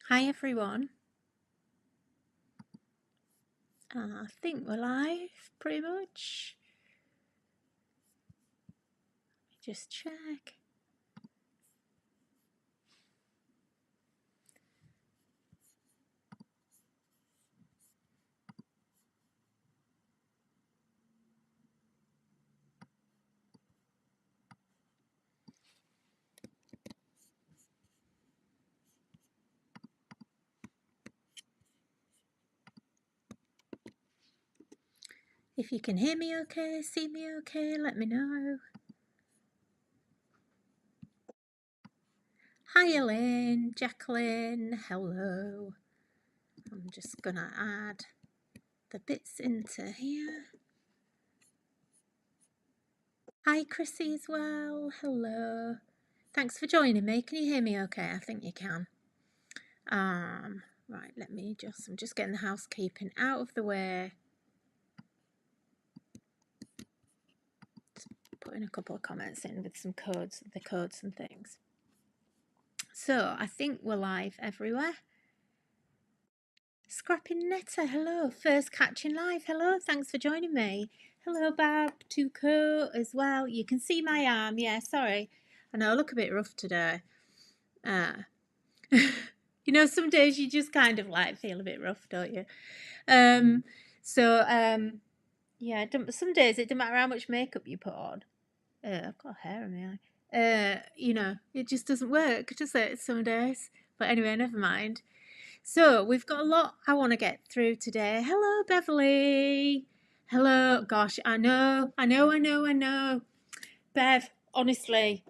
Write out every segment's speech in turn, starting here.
Hi everyone. I think we're live pretty much. Just check. If you can hear me okay, see me okay, let me know. Hi Elaine, Jacqueline, hello. I'm just gonna add the bits into here. Hi Chrissy as well, hello. Thanks for joining me. Can you hear me okay? I think you can. Right, I'm just getting the housekeeping out of the way. Putting a couple of comments in with some codes and things. So I think we're live everywhere. Scrapping Netta, hello. First catching live, hello. Thanks for joining me. Hello, Bab, Tuco as well. You can see my arm, yeah, sorry. I know I look a bit rough today. You know, some days you just kind of like feel a bit rough, don't you? Yeah, some days it doesn't matter how much makeup you put on. I've got hair in my eye. You know, it just doesn't work, does it, some days? But anyway, never mind. So we've got a lot I want to get through today. Hello, Beverly. Hello. Gosh, I know. Bev, honestly,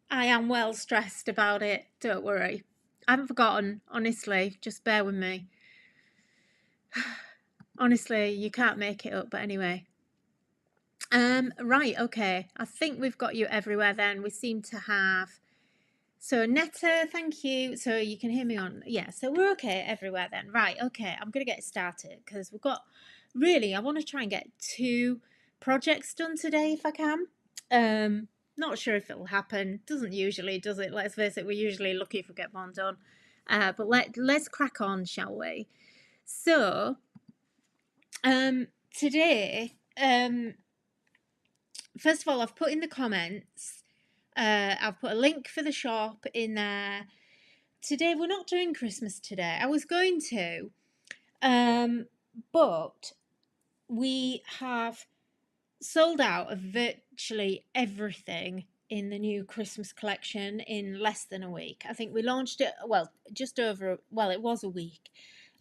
I am well stressed about it. Don't worry. I haven't forgotten, honestly. Just bear with me. Honestly, you can't make it up, but anyway. Right, okay. I think we've got you everywhere then. We seem to have. So Netta, thank you. So you can hear me on. Yeah, so we're okay everywhere then. Right, okay. I'm going to get started because we've got really, I want to try and get 2 projects done today if I can. Not sure if it'll happen. Doesn't usually, does it? Let's face it, we're usually lucky if we get one done. But let's crack on, shall we? So, today, first of all, I've put in the comments, I've put a link for the shop in there. Today, we're not doing Christmas today. I was going to, but we have sold out of virtually everything in the new Christmas collection in less than a week. I think we launched it, well, it was a week.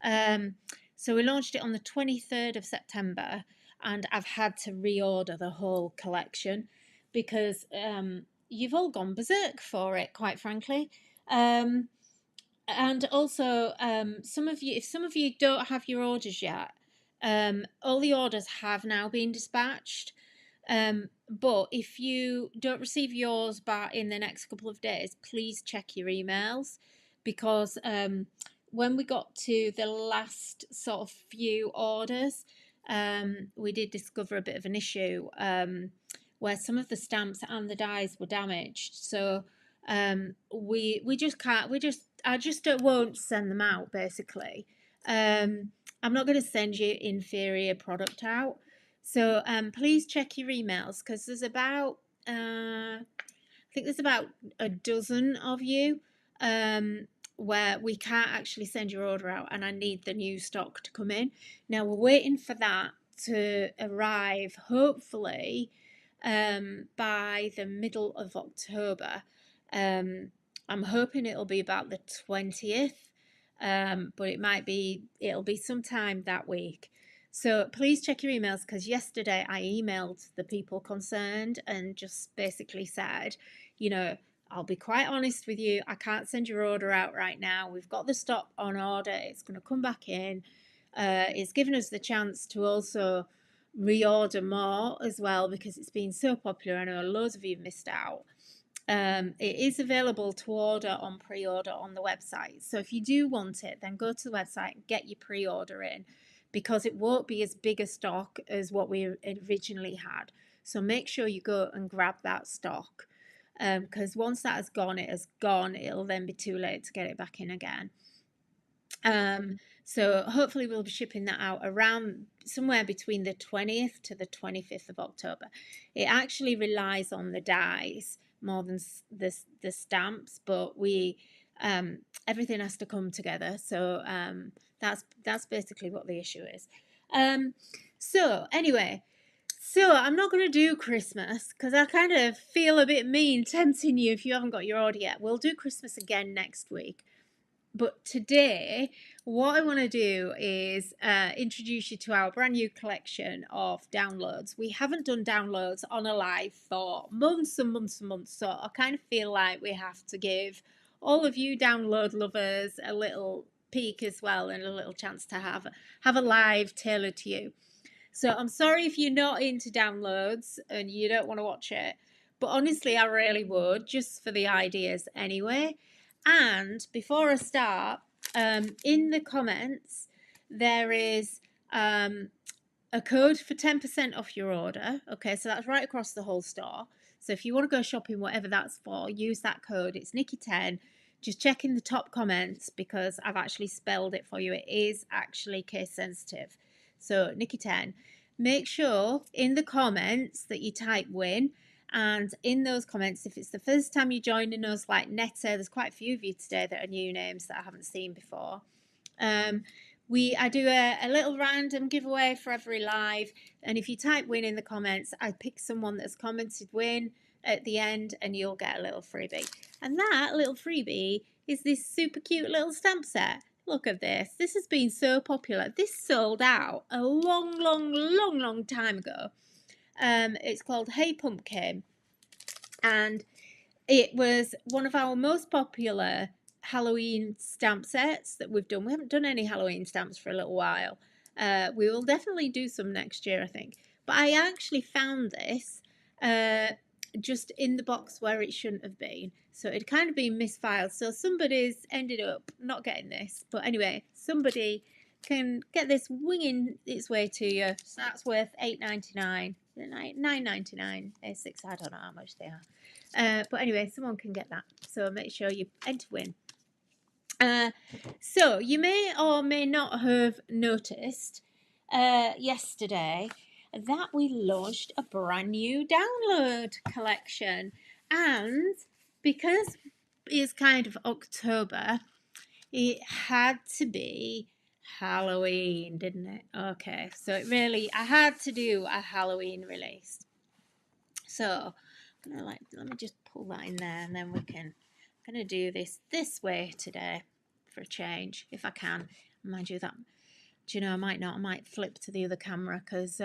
So we launched it on the 23rd of September, and I've had to reorder the whole collection because you've all gone berserk for it, quite frankly. And also, if some of you don't have your orders yet, all the orders have now been dispatched. But if you don't receive yours in the next couple of days, please check your emails, because when we got to the last sort of few orders, we did discover a bit of an issue where some of the stamps and the dies were damaged. So we just can't. I just won't send them out. Basically, I'm not going to send you inferior product out. So please check your emails, because there's about I think there's about a dozen of you where we can't actually send your order out, and I need the new stock to come in. Now we're waiting for that to arrive, hopefully by the middle of October. I'm hoping it'll be about the 20th, but it'll be sometime that week. So please check your emails, because yesterday I emailed the people concerned and just basically said, you know, I'll be quite honest with you, I can't send your order out right now. We've got the stock on order. It's going to come back in. It's given us the chance to also reorder more as well, because it's been so popular. I know loads of you missed out. It is available to order on pre-order on the website. So if you do want it, then go to the website and get your pre-order in, because it won't be as big a stock as what we originally had. So make sure you go and grab that stock, because once that has gone, it has gone. It'll then be too late to get it back in again. So hopefully we'll be shipping that out around somewhere between the 20th to the 25th of October. It actually relies on the dies more than the stamps, but we everything has to come together. So that's basically what the issue is. So anyway, so I'm not going to do Christmas because I kind of feel a bit mean tempting you if you haven't got your order yet. We'll do Christmas again next week. But today, what I want to do is introduce you to our brand new collection of downloads. We haven't done downloads on a live for months and months and months, so I kind of feel like we have to give all of you download lovers a little peek as well and a little chance to have a live tailored to you. So I'm sorry if you're not into downloads and you don't want to watch it, but honestly, I really would, just for the ideas anyway. And before I start, in the comments, there is a code for 10% off your order. Okay, so that's right across the whole store. So if you want to go shopping, whatever that's for, use that code. It's Nikki10. Just check in the top comments because I've actually spelled it for you. It is actually case sensitive. So Nikki10. Make sure in the comments that you type win. And in those comments, if it's the first time you're joining us, like Netta, there's quite a few of you today that are new names that I haven't seen before. I do a little random giveaway for every live, and if you type win in the comments, I pick someone that's commented win at the end, and you'll get a little freebie. And that little freebie is this super cute little stamp set. Look at this. This has been so popular. This sold out a long time ago. It's called Hey Pumpkin, and it was one of our most popular Halloween stamp sets that we've done. We haven't done any Halloween stamps for a little while. We will definitely do some next year, I think. But I actually found this just in the box where it shouldn't have been. So it kind of been misfiled. So somebody's ended up not getting this. But anyway, somebody can get this winging its way to you. So that's worth $8.99. $9.99. A6, I don't know how much they are. But anyway, someone can get that. So make sure you enter win. So you may or may not have noticed yesterday that we launched a brand new download collection. And because it's kind of October, it had to be Halloween, didn't it? Okay, so I had to do a Halloween release. So I'm gonna let me just pull that in there, and then I'm gonna do this way today for a change, if I can. Mind you, that, do you know, I might not. I might flip to the other camera because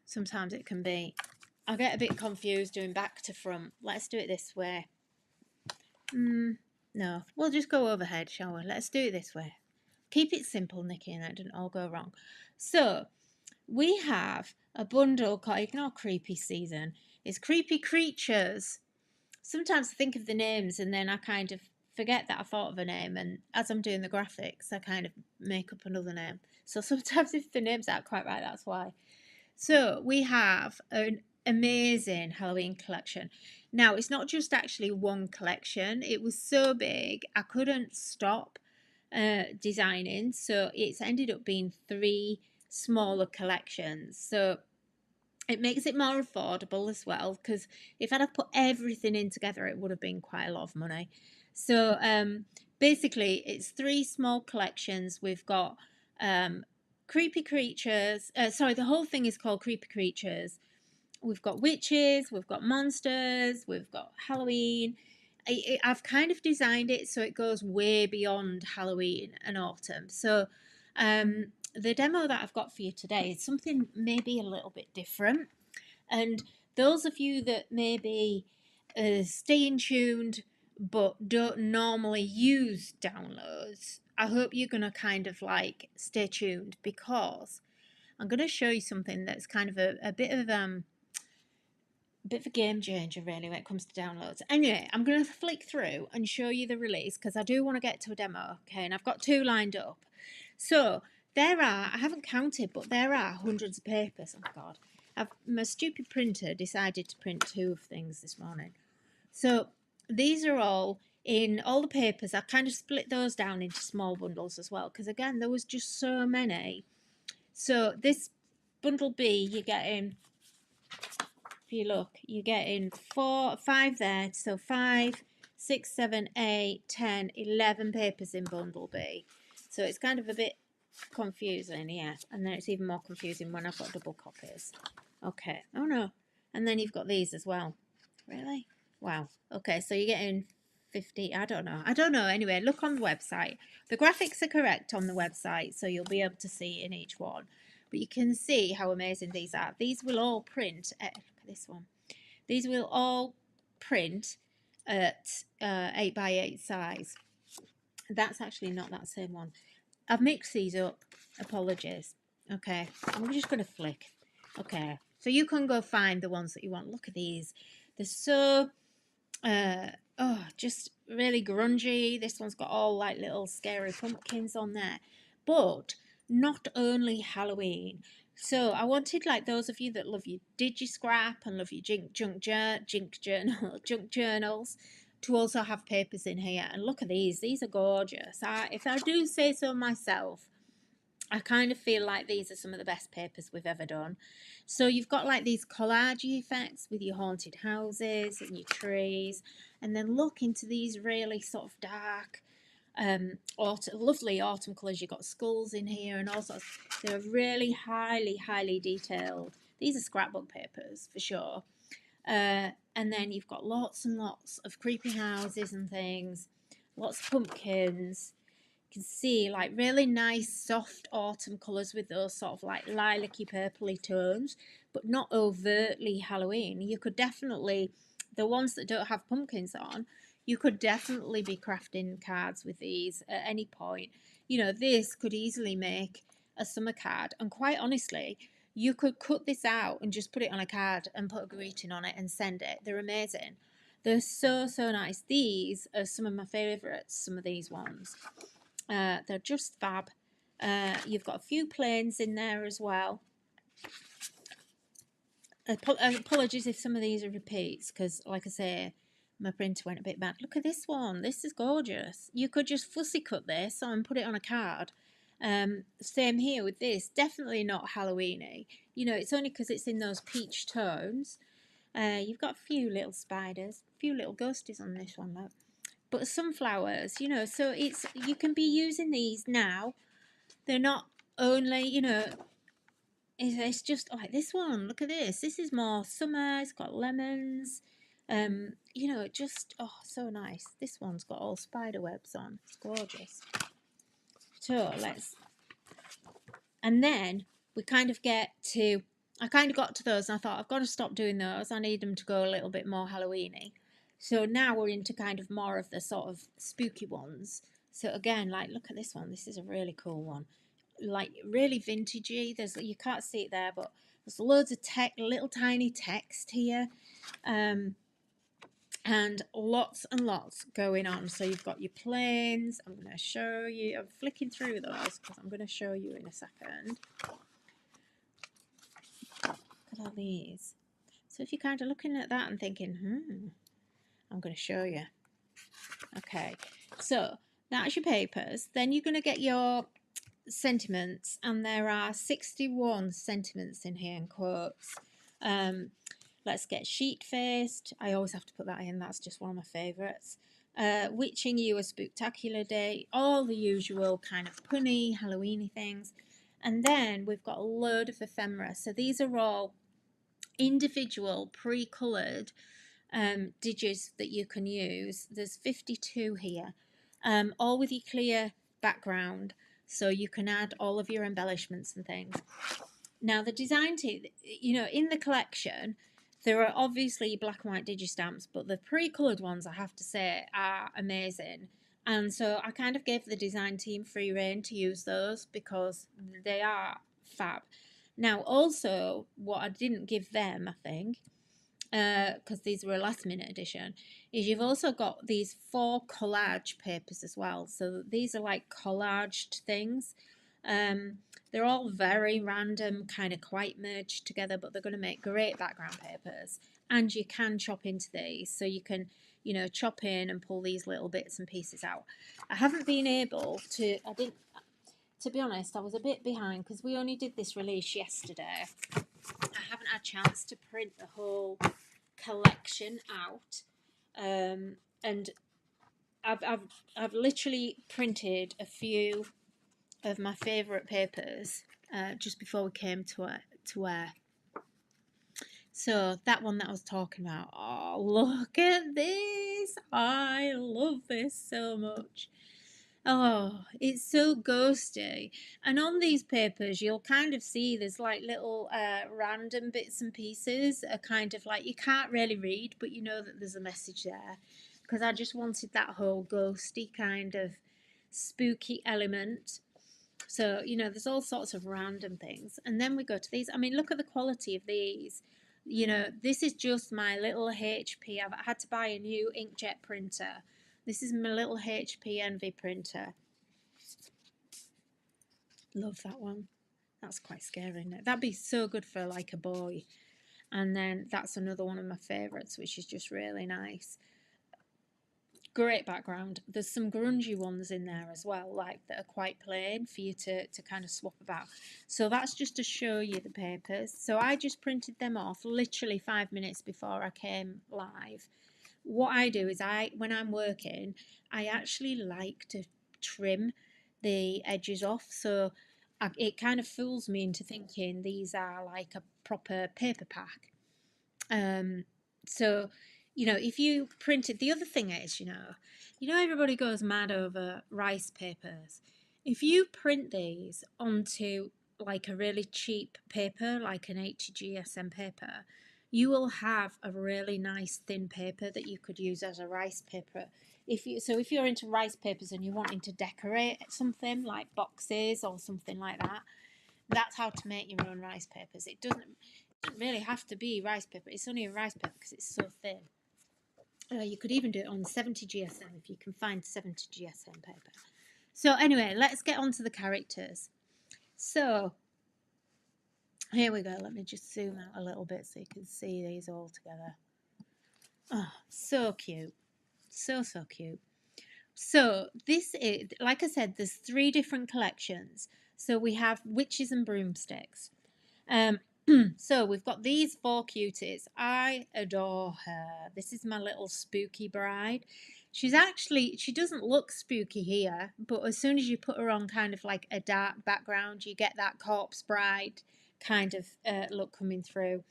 sometimes it can be. I get a bit confused doing back to front. Let's do it this way. No, we'll just go overhead, shall we? Let's do it this way. Keep it simple, Nikki, and that didn't all go wrong. So we have a bundle called, ignore creepy season. It's Creepy Creatures. Sometimes I think of the names and then I kind of forget that I thought of a name, and as I'm doing the graphics I kind of make up another name. So sometimes if the names aren't quite right, that's why. So we have an amazing Halloween collection. Now it's not just actually one collection. It was so big I couldn't stop designing, so it's ended up being 3 smaller collections. So it makes it more affordable as well, because if I'd have put everything in together it would have been quite a lot of money. So basically it's 3 small collections. We've got Creepy Creatures, the whole thing is called Creepy Creatures. We've got witches, we've got monsters, we've got Halloween. I've kind of designed it so it goes way beyond Halloween and autumn. So the demo that I've got for you today is something maybe a little bit different. And those of you that maybe staying tuned but don't normally use downloads, I hope you're going to kind of like stay tuned, because I'm going to show you something that's kind of a bit of a game changer really when it comes to downloads. Anyway, I'm going to flick through and show you the release because I do want to get to a demo, okay? And I've got 2 lined up. So there are, I haven't counted, but there are hundreds of papers. Oh my God. My stupid printer decided to print 2 of things this morning. So these are all in all the papers. I kind of split those down into small bundles as well, because again, there was just so many. So this bundle B, you're getting, if you look, you're getting 5 there. So 5, 6, 7, 8, 10, 11 papers in bundle B. So it's kind of a bit confusing, yeah. And then it's even more confusing when I've got double copies. Okay. Oh no. And then you've got these as well. Really? Wow. Okay, so you're getting 50. I don't know. Anyway, look on the website. The graphics are correct on the website, so you'll be able to see in each one. But you can see how amazing these are. These will all print at, look at this one. These will all print at 8 by 8 size. That's actually not that same one. I've mixed these up. Apologies. Okay, I'm just going to flick. Okay, so you can go find the ones that you want. Look at these. They're so, just really grungy. This one's got all like little scary pumpkins on there. But not only Halloween. So I wanted like those of you that love your digi scrap and love your junk journals to also have papers in here. And look at these. These are gorgeous. If I do say so myself, I kind of feel like these are some of the best papers we've ever done. So you've got like these collage effects with your haunted houses and your trees. And then look into these really sort of dark, lovely autumn colours. You've got skulls in here and all sorts. They're really highly detailed. These are scrapbook papers for sure. And then you've got lots and lots of creepy houses and things. Lots of pumpkins. You can see like really nice soft autumn colours with those sort of like lilac-y purpley tones, but not overtly Halloween. You could definitely, the ones that don't have pumpkins on, you could definitely be crafting cards with these at any point. You know, this could easily make a summer card, and quite honestly, you could cut this out and just put it on a card and put a greeting on it and send it. They're amazing. They're so nice. These are some of my favourites, some of these ones. They're just fab. You've got a few planes in there as well. Apologies if some of these are repeats, because like I say, my printer went a bit bad. Look at this one. This is gorgeous. You could just fussy cut this and put it on a card. Same here with this. Definitely not Halloweeny. You know, it's only because it's in those peach tones. You've got a few little spiders, a few little ghosties on this one, look. But sunflowers, you know, so it's, you can be using these now. They're not only, you know, it's just like this one. Look at this. This is more summer. It's got lemons. You know, just, oh, so nice. This one's got all spider webs on. It's gorgeous. So and then we kind of get to, I kind of got to those and I thought, I've got to stop doing those. I need them to go a little bit more Halloweeny. So now we're into kind of more of the sort of spooky ones. So again, like, look at this one. This is a really cool one. Like, really vintagey. There's, you can't see it there, but there's loads of little tiny text here. And lots and lots going on. So you've got your planes. I'm going to show you. I'm flicking through those because I'm going to show you in a second. Look at all these. So if you're kind of looking at that and thinking, I'm going to show you. Okay, so that's your papers. Then you're going to get your sentiments, and there are 61 sentiments in here in quotes. Let's get sheet-faced. I always have to put that in. That's just one of my favourites. Witching you a spooktacular day. All the usual kind of punny, Halloweeny things. And then we've got a load of ephemera. So these are all individual pre-coloured digis that you can use. There's 52 here, all with your clear background, so you can add all of your embellishments and things. Now the design team, you know, in the collection there are obviously black and white digi-stamps, but the pre-coloured ones, I have to say, are amazing. And so I kind of gave the design team free rein to use those because they are fab. Now also, what I didn't give them, I think, because these were a last minute edition, is you've also got these 4 collage papers as well. So these are like collaged things. They're all very random, kind of quite merged together, but they're going to make great background papers. And you can chop into these, so you can you know, chop in and pull these little bits and pieces out. I haven't been able to, to be honest, I was a bit behind because we only did this release yesterday. I haven't had a chance to print the whole collection out. And I've literally printed a few of my favourite papers just before we came to wear. So that one that I was talking about, oh, look at this. I love this so much. Oh, it's so ghosty. And on these papers, you'll kind of see there's like little random bits and pieces are kind of like, you can't really read, but you know that there's a message there. Because I just wanted that whole ghosty kind of spooky element. So, you know, there's all sorts of random things. And then we go to these. I mean, look at the quality of these. You know, this is just my little HP. I've had to buy a new inkjet printer. This is my little HP Envy printer. Love that one. That's quite scary, isn't it? That'd be so good for like a boy. And then that's another one of my favourites, which is just really nice. Great background. There's some grungy ones in there as well, like that are quite plain for you to kind of swap about. So that's just to show you the papers. So I just printed them off literally 5 minutes before I came live. What I do is when I'm working, I actually like to trim the edges off. So it kind of fools me into thinking these are like a proper paper pack. So, you know, if you printed, the other thing is, you know, everybody goes mad over rice papers. If you print these onto like a really cheap paper, like an 80 GSM paper, you will have a really nice thin paper that you could use as a rice paper. If you're into rice papers and you're wanting to decorate something like boxes or something like that, that's how to make your own rice papers. It doesn't really have to be rice paper. It's only a rice paper because it's so thin. You could even do it on 70 GSM if you can find 70 GSM paper. So anyway, let's get on to the characters. So here we go. Let me just zoom out a little bit so you can see these all together. Oh, so cute. So cute. So this is, like I said, there's 3 different collections. So we have witches and broomsticks. So we've got these 4 cuties. I adore her. This is my little spooky bride. She doesn't look spooky here, but as soon as you put her on kind of like a dark background, you get that corpse bride kind of look coming through.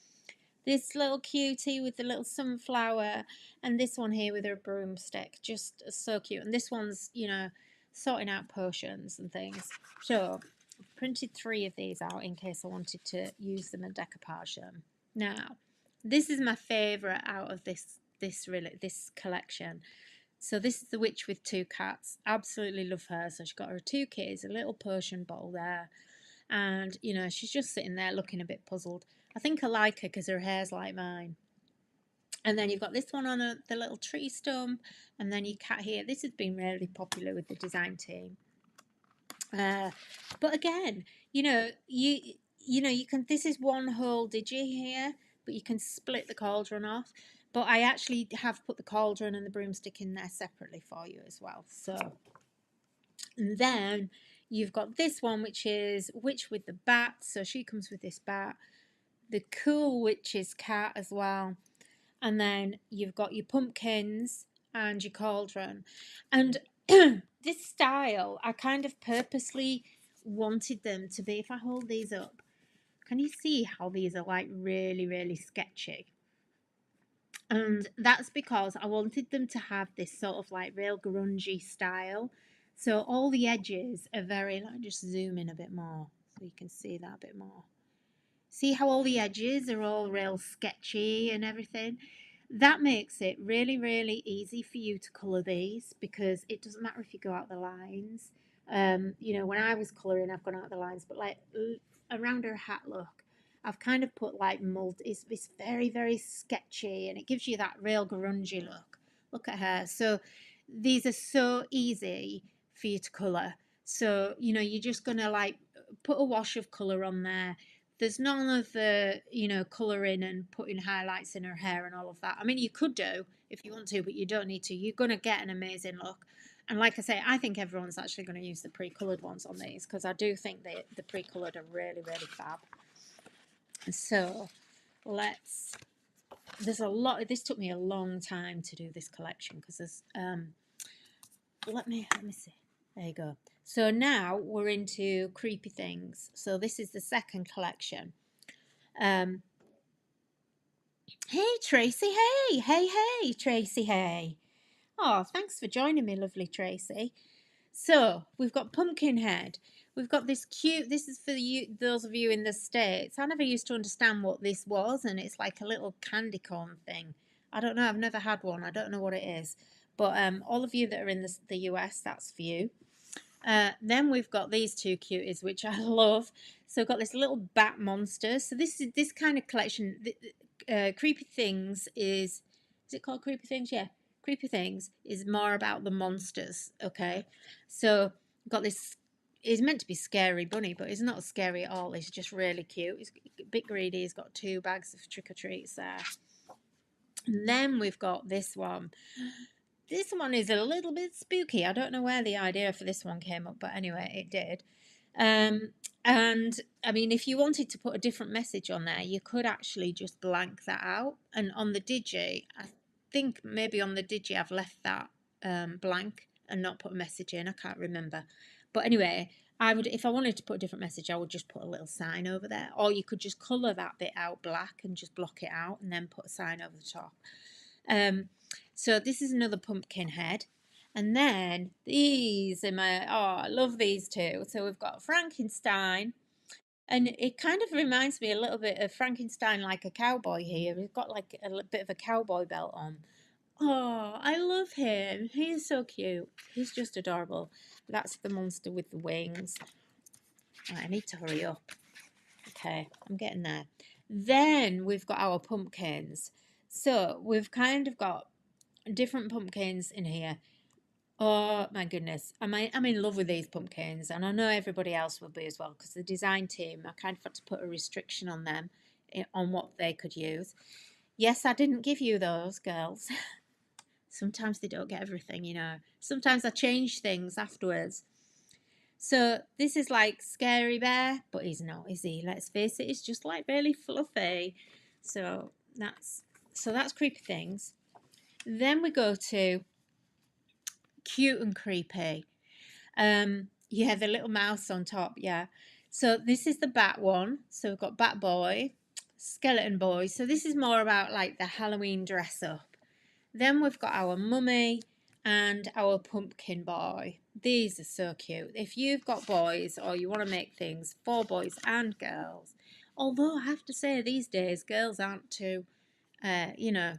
This little cutie with the little sunflower, and this one here with her broomstick, just so cute. And this one's, you know, sorting out potions and things. So I've printed 3 of these out in case I wanted to use them and decoupage them. Now, this is my favourite out of this collection. So this is the witch with 2 cats. Absolutely love her. So she's got her 2 kids, a little potion bottle there, and you know, she's just sitting there looking a bit puzzled. I think I like her because her hair's like mine. And then you've got this one on the little tree stump, and then your cat here. This has been really popular with the design team. But again, you know, you can. This is one whole digi here, but you can split the cauldron off. But I actually have put the cauldron and the broomstick in there separately for you as well. So, and then you've got this one, which is witch with the bat. So she comes with this bat. The cool witch's cat as well. And then you've got your pumpkins and your cauldron. And this style, I kind of purposely wanted them to be, if I hold these up, can you see how these are like really, really sketchy? And that's because I wanted them to have this sort of like real grungy style. So all the edges are very, like, just zoom in a bit more so you can see that a bit more. See how all the edges are all real sketchy and everything? That makes it really, really easy for you to colour these because it doesn't matter if you go out the lines. You know, when I was colouring, I've gone out the lines, but like around her hat look, I've kind of put like it's very, very sketchy and it gives you that real grungy look. Look at her. So these are so easy for you to colour. So, you know, you're just going to like put a wash of colour on there. There's none of the, you know, colouring and putting highlights in her hair and all of that. I mean, you could do if you want to, but you don't need to. You're going to get an amazing look. And like I say, I think everyone's actually going to use the pre-coloured ones on these, because I do think the pre-coloured are really, really fab. So there's a lot. This took me a long time to do this collection, because there's let me see. There you go. So now we're into creepy things. So this is the second collection. Hey Tracy, hey Tracy, hey. Oh, thanks for joining me, lovely Tracy. So we've got Pumpkinhead. We've got this cute, this is for those of you in the States. I never used to understand what this was, and it's like a little candy corn thing. I don't know, I've never had one. I don't know what it is. But all of you that are in the US, that's for you. Then we've got these two cuties, which I love. So we've got this little bat monster. So this kind of collection, Creepy Things is it called Creepy Things? Yeah. Creepy Things is more about the monsters, okay? So we've got this, he's meant to be scary bunny, but he's not scary at all. He's just really cute. He's a bit greedy. He's got 2 bags of trick-or-treats there. And then we've got this one. This one is a little bit spooky. I don't know where the idea for this one came up, but anyway, it did. And I mean, if you wanted to put a different message on there, you could actually just blank that out. And on the digi, I think maybe on the digi I've left that blank and not put a message in. I can't remember. But anyway, if I wanted to put a different message, I would just put a little sign over there. Or you could just colour that bit out black and just block it out and then put a sign over the top. So this is another pumpkin head. And then these are I love these two. So we've got Frankenstein. And it kind of reminds me a little bit of Frankenstein, like a cowboy here. He's got like a bit of a cowboy belt on. Oh, I love him. He is so cute. He's just adorable. That's the monster with the wings. Right, I need to hurry up. Okay, I'm getting there. Then we've got our pumpkins. So we've kind of got different pumpkins in here. Oh my goodness, I'm in love with these pumpkins, and I know everybody else will be as well, because the design team, I kind of had to put a restriction on them on what they could use. Yes, I didn't give you those, girls. Sometimes they don't get everything, you know. Sometimes I change things afterwards. So this is like Scary Bear, but he's not, is he? Let's face it, he's just like really fluffy. So that's Creepy Things. Then we go to Cute and Creepy. Yeah, the little mouse on top, yeah. So this is the bat one. So we've got Bat Boy, Skeleton Boy. So this is more about like the Halloween dress up. Then we've got our mummy and our pumpkin boy. These are so cute. If you've got boys or you want to make things for boys and girls, although I have to say these days girls aren't too, you know,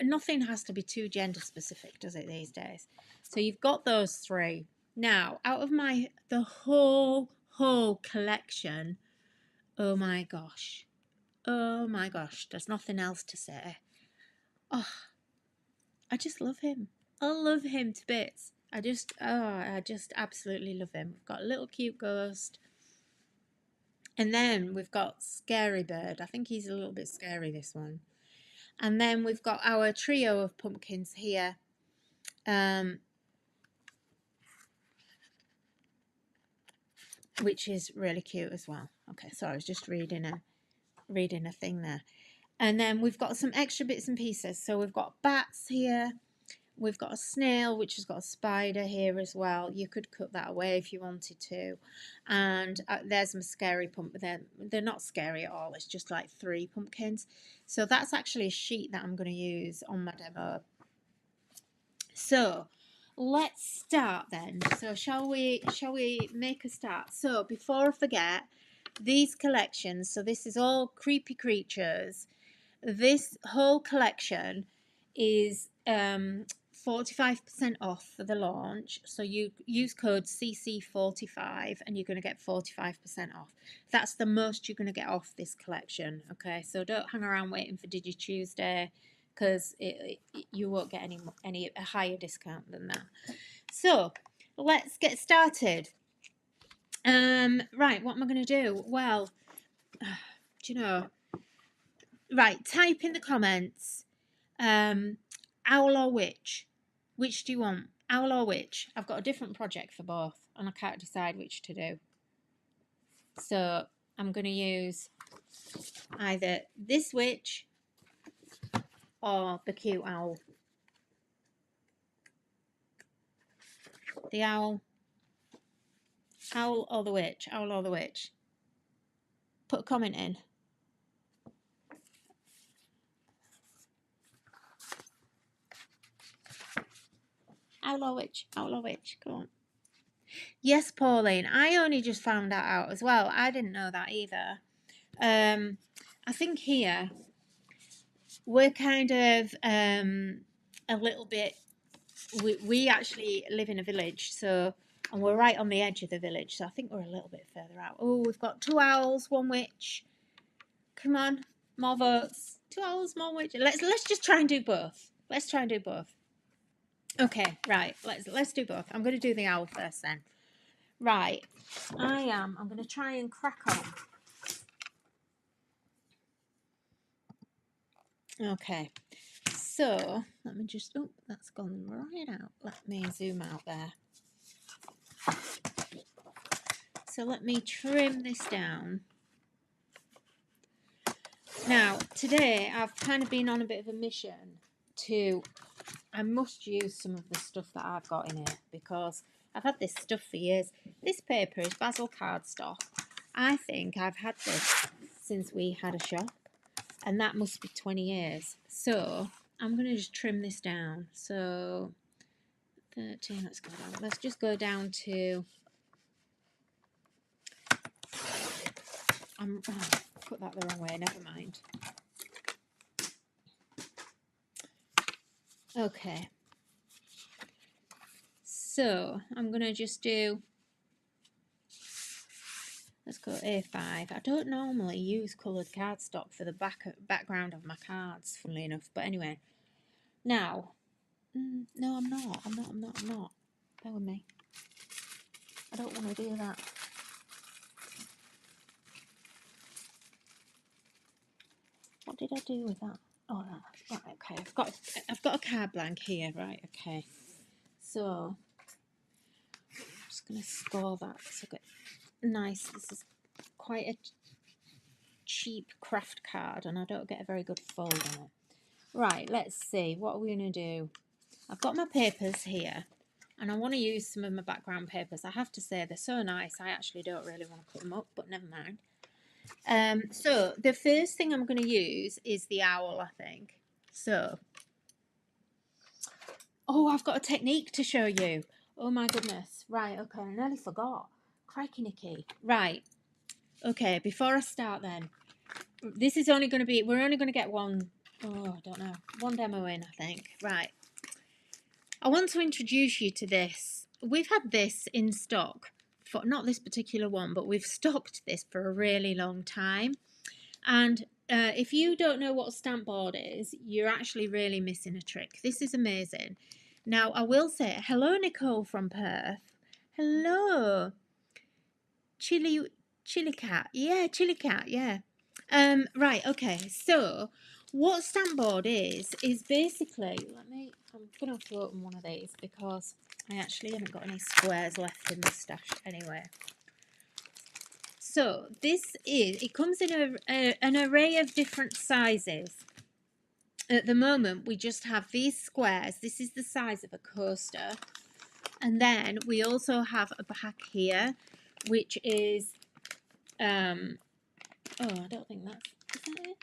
nothing has to be too gender specific, does it, these days? So you've got those 3. Now, out of the whole collection, oh my gosh, there's nothing else to say. Oh, I just love him. I love him to bits. I just absolutely love him. We've got a little cute ghost. And then we've got Scary Bird. I think he's a little bit scary, this one. And then we've got our trio of pumpkins here. Which is really cute as well. Okay, sorry, I was just reading a thing there. And then we've got some extra bits and pieces. So we've got bats here. We've got a snail, which has got a spider here as well. You could cut that away if you wanted to. And there's some scary pumpkins. They're not scary at all. It's just like 3 pumpkins. So that's actually a sheet that I'm going to use on my demo. So let's start then. So shall we make a start? So before I forget, these collections, so this is all creepy creatures. This whole collection is 45% off for the launch. So you use code CC45 and you're going to get 45% off. That's the most you're going to get off this collection. Okay, so don't hang around waiting for Digi Tuesday, because you won't get any a higher discount than that. So let's get started. Right, what am I going to do? Well, do you know? Right, type in the comments Owl or witch? Which do you want? Owl or witch? I've got a different project for both and I can't decide which to do. So I'm going to use either this witch or the cute owl. The owl. Owl or the witch? Owl or the witch? Put a comment in. Owl or witch? Owl or witch? Come on. Yes, Pauline. I only just found that out as well. I didn't know that either. I think here we're kind of a little bit. We actually live in a village, so and we're right on the edge of the village, so I think we're a little bit further out. Oh, we've got 2 owls, 1 witch. Come on, more votes. 2 owls, 1 witch. Let's just try and do both. Let's try and do both. Okay, right. Let's do both. I'm going to do the owl first then. Right, I'm going to try and crack on. Okay, so let me just, oh, that's gone right out. Let me zoom out there. So let me trim this down. Now, today I've kind of been on a bit of a mission to, I must use some of the stuff that I've got in it because I've had this stuff for years. This paper is Basil cardstock. I think I've had this since we had a shop, and that must be 20 years. So I'm going to just trim this down. So 13, let's go down. Let's just go down to, put that the wrong way, never mind. Okay. So I'm going to just do, let's go A5. I don't normally use coloured cardstock for the background of my cards, funnily enough. But anyway, now, no, I'm not. Bear with me. I don't want to do that. What did I do with that? Oh, right, okay. I've got a card blank here, right? Okay. So I'm just going to score that. So nice. This is quite a cheap craft card, and I don't get a very good fold on it. Right, let's see. What are we going to do? I've got my papers here, and I want to use some of my background papers. I have to say they're so nice. I actually don't really want to put them up, but never mind. So the first thing I'm going to use is the owl, I think. So, oh, I've got a technique to show you. Oh my goodness. Right, okay, I nearly forgot. Crikey Nicky. Right, okay, before I start then, this is only going to be, we're only going to get one, oh, I don't know, one demo in, I think. Right. I want to introduce you to this. We've had this in stock for, not this particular one, but we've stocked this for a really long time. And if you don't know what Stampbord is, you're actually really missing a trick. This is amazing. Now, I will say, hello, Nicole from Perth. Hello. Chili Cat. Yeah, Chili Cat, yeah. Right, okay. So, what Stampbord is basically, I'm going to have to open one of these because I actually haven't got any squares left in the stash anyway. So this is, it comes in an array of different sizes. At the moment, we just have these squares. This is the size of a coaster. And then we also have a back here, which is, oh, I don't think that's, is that it?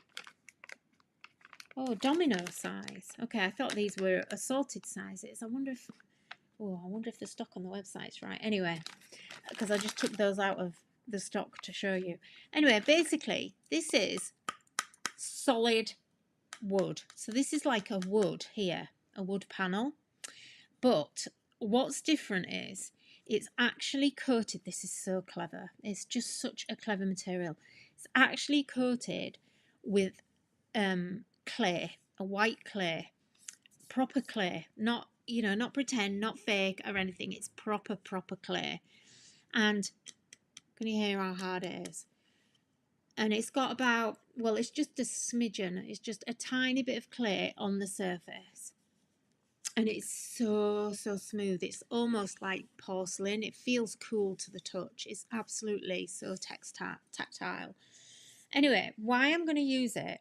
Oh, domino size. Okay, I thought these were assorted sizes. I wonder if the stock on the website's right. Anyway, because I just took those out of the stock to show you. Anyway, basically, this is solid wood. So this is like a wood here, a wood panel. But what's different is it's actually coated. This is so clever. It's just such a clever material. It's actually coated with clay, a white clay, proper clay, not, you know, not pretend, not fake or anything. It's proper clay. And can you hear how hard it is? and it's got about, well, it's just a smidgen, it's just a tiny bit of clay on the surface, and it's so smooth. It's almost like porcelain. It feels cool to the touch. It's absolutely so tactile. Anyway, why I'm going to use it,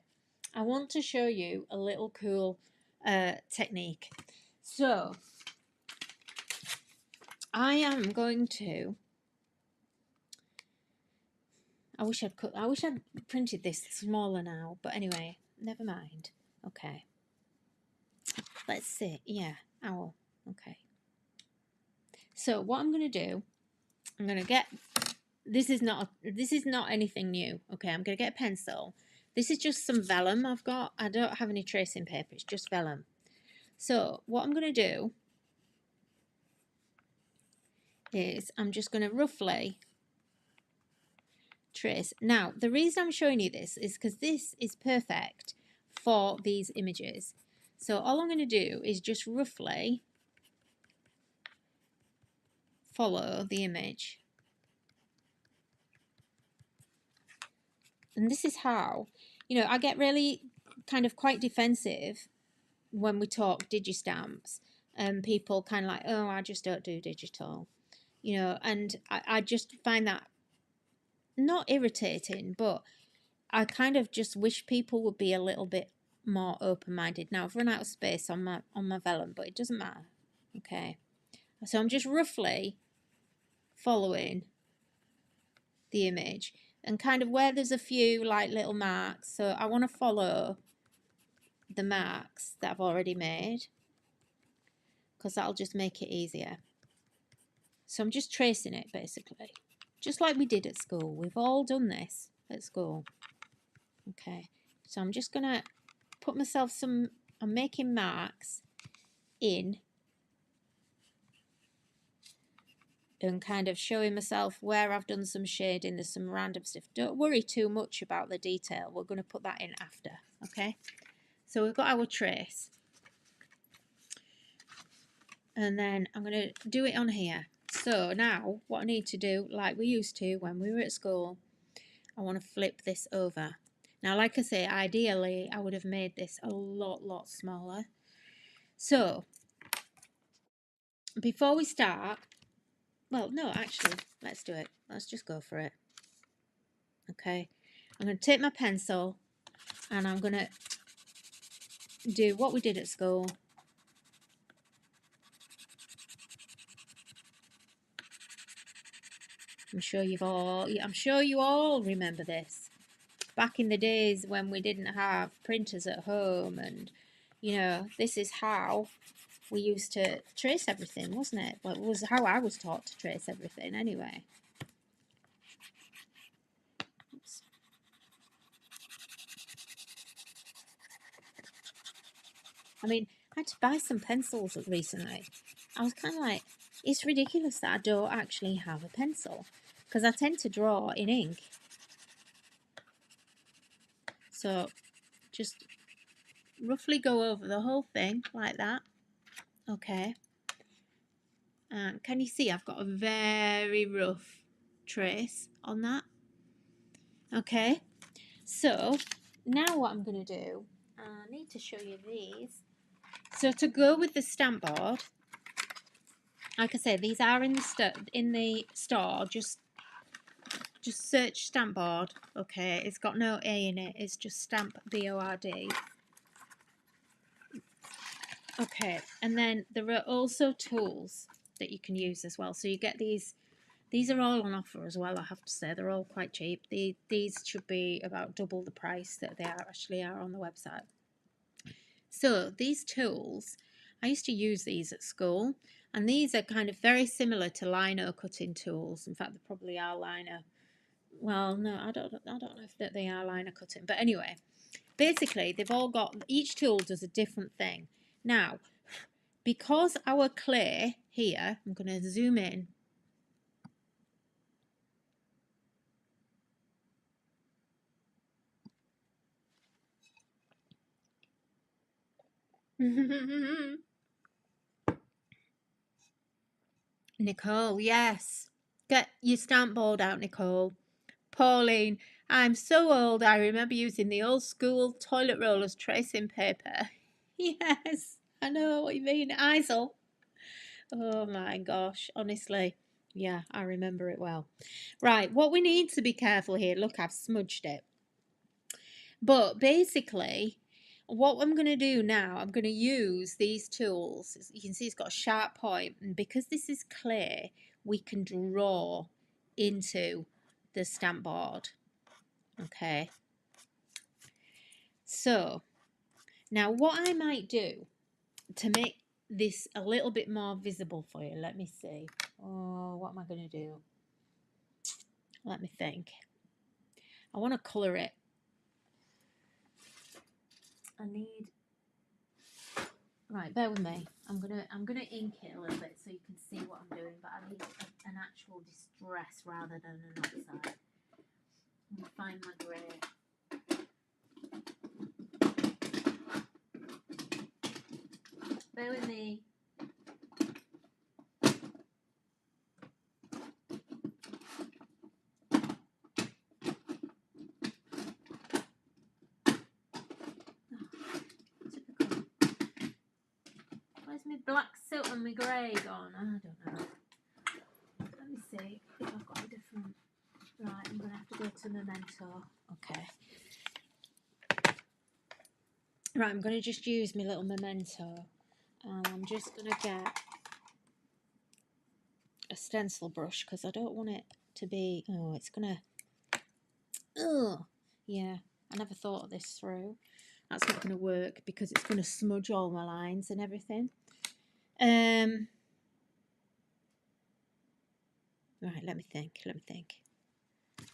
I want to show you a little cool technique. So I am going to, I wish I'd printed this smaller now, but anyway, never mind. Okay, let's see. Yeah, owl. Okay. So what I'm going to do, I'm going to get, this is not anything new. Okay, I'm going to get a pencil. This is just some vellum I've got. I don't have any tracing paper, it's just vellum. So what I'm going to do is I'm just going to roughly trace. Now, the reason I'm showing you this is because this is perfect for these images. So all I'm going to do is just roughly follow the image. And this is how, you know, I get really kind of quite defensive when we talk digi-stamps, and people kind of like, oh, I just don't do digital, you know, and I just find that not irritating, but I kind of just wish people would be a little bit more open-minded. Now I've run out of space on my vellum, but it doesn't matter. Okay, so I'm just roughly following the image, and kind of where there's a few like little marks, so I want to follow the marks that I've already made, because that'll just make it easier. So I'm just tracing it basically, just like we did at school. We've all done this at school. Okay, so I'm just gonna put myself some, I'm making marks in and kind of showing myself where I've done some shading. There's some random stuff. Don't worry too much about the detail. We're going to put that in after. Okay, so we've got our trace, and then I'm going to do it on here. So now what I need to do, like we used to when we were at school, I want to flip this over. Now, like I say, ideally I would have made this a lot smaller. So before we start, well, no, actually, let's do it. Let's just go for it. Okay, I'm going to take my pencil and I'm going to do what we did at school. I'm sure you all remember this. Back in the days when we didn't have printers at home, and you know, this is how we used to trace everything, wasn't it? Well, it was how I was taught to trace everything anyway. Oops. I mean, I had to buy some pencils recently. I was kind of like, it's ridiculous that I don't actually have a pencil, because I tend to draw in ink. So just roughly go over the whole thing like that. Okay. Can you see I've got a very rough trace on that? Okay. So now what I'm going to do, I need to show you these. So to go with the Stampbord, like I said, these are in the store. Just search Stampbord. Okay, it's got no A in it. It's just Stampbord. Okay, and then there are also tools that you can use as well. So you get these. These are all on offer as well, I have to say. They're all quite cheap. These should be about double the price that they actually are on the website. So these tools, I used to use these at school, and these are kind of very similar to lino cutting tools. In fact, they probably are lino. Well, no, I don't know if they are lino cutting, but anyway, basically they've all got, each tool does a different thing. Now, because our clay here, I'm going to zoom in. Nicole, yes. Get your stamp board out, Nicole. Pauline, I'm so old, I remember using the old school toilet roll as tracing paper. Yes, I know what you mean. Eisel. Oh my gosh, honestly. Yeah, I remember it well. Right, what we need to be careful here. Look, I've smudged it. But basically, what I'm going to do now, I'm going to use these tools. You can see it's got a sharp point, and because this is clear, we can draw into the stamp board. Okay. So, now what I might do to make this a little bit more visible for you, let me see. Oh, what am I going to do? Let me think. I want to colour it. I need... Right, bear with me. I'm gonna ink it a little bit so you can see what I'm doing, but I need an actual distress rather than an oxide. Let me find my grey. Bear with me. Typical. Where's my black silk and my grey gone? I don't know. Let me see if I've got a different... Right, I'm going to have to go to Memento. Okay. Right, I'm going to just use my little Memento. And I'm just going to get a stencil brush because I don't want it to be... Oh, it's going to... Oh, yeah. I never thought of this through. That's not going to work because it's going to smudge all my lines and everything. Right, let me think.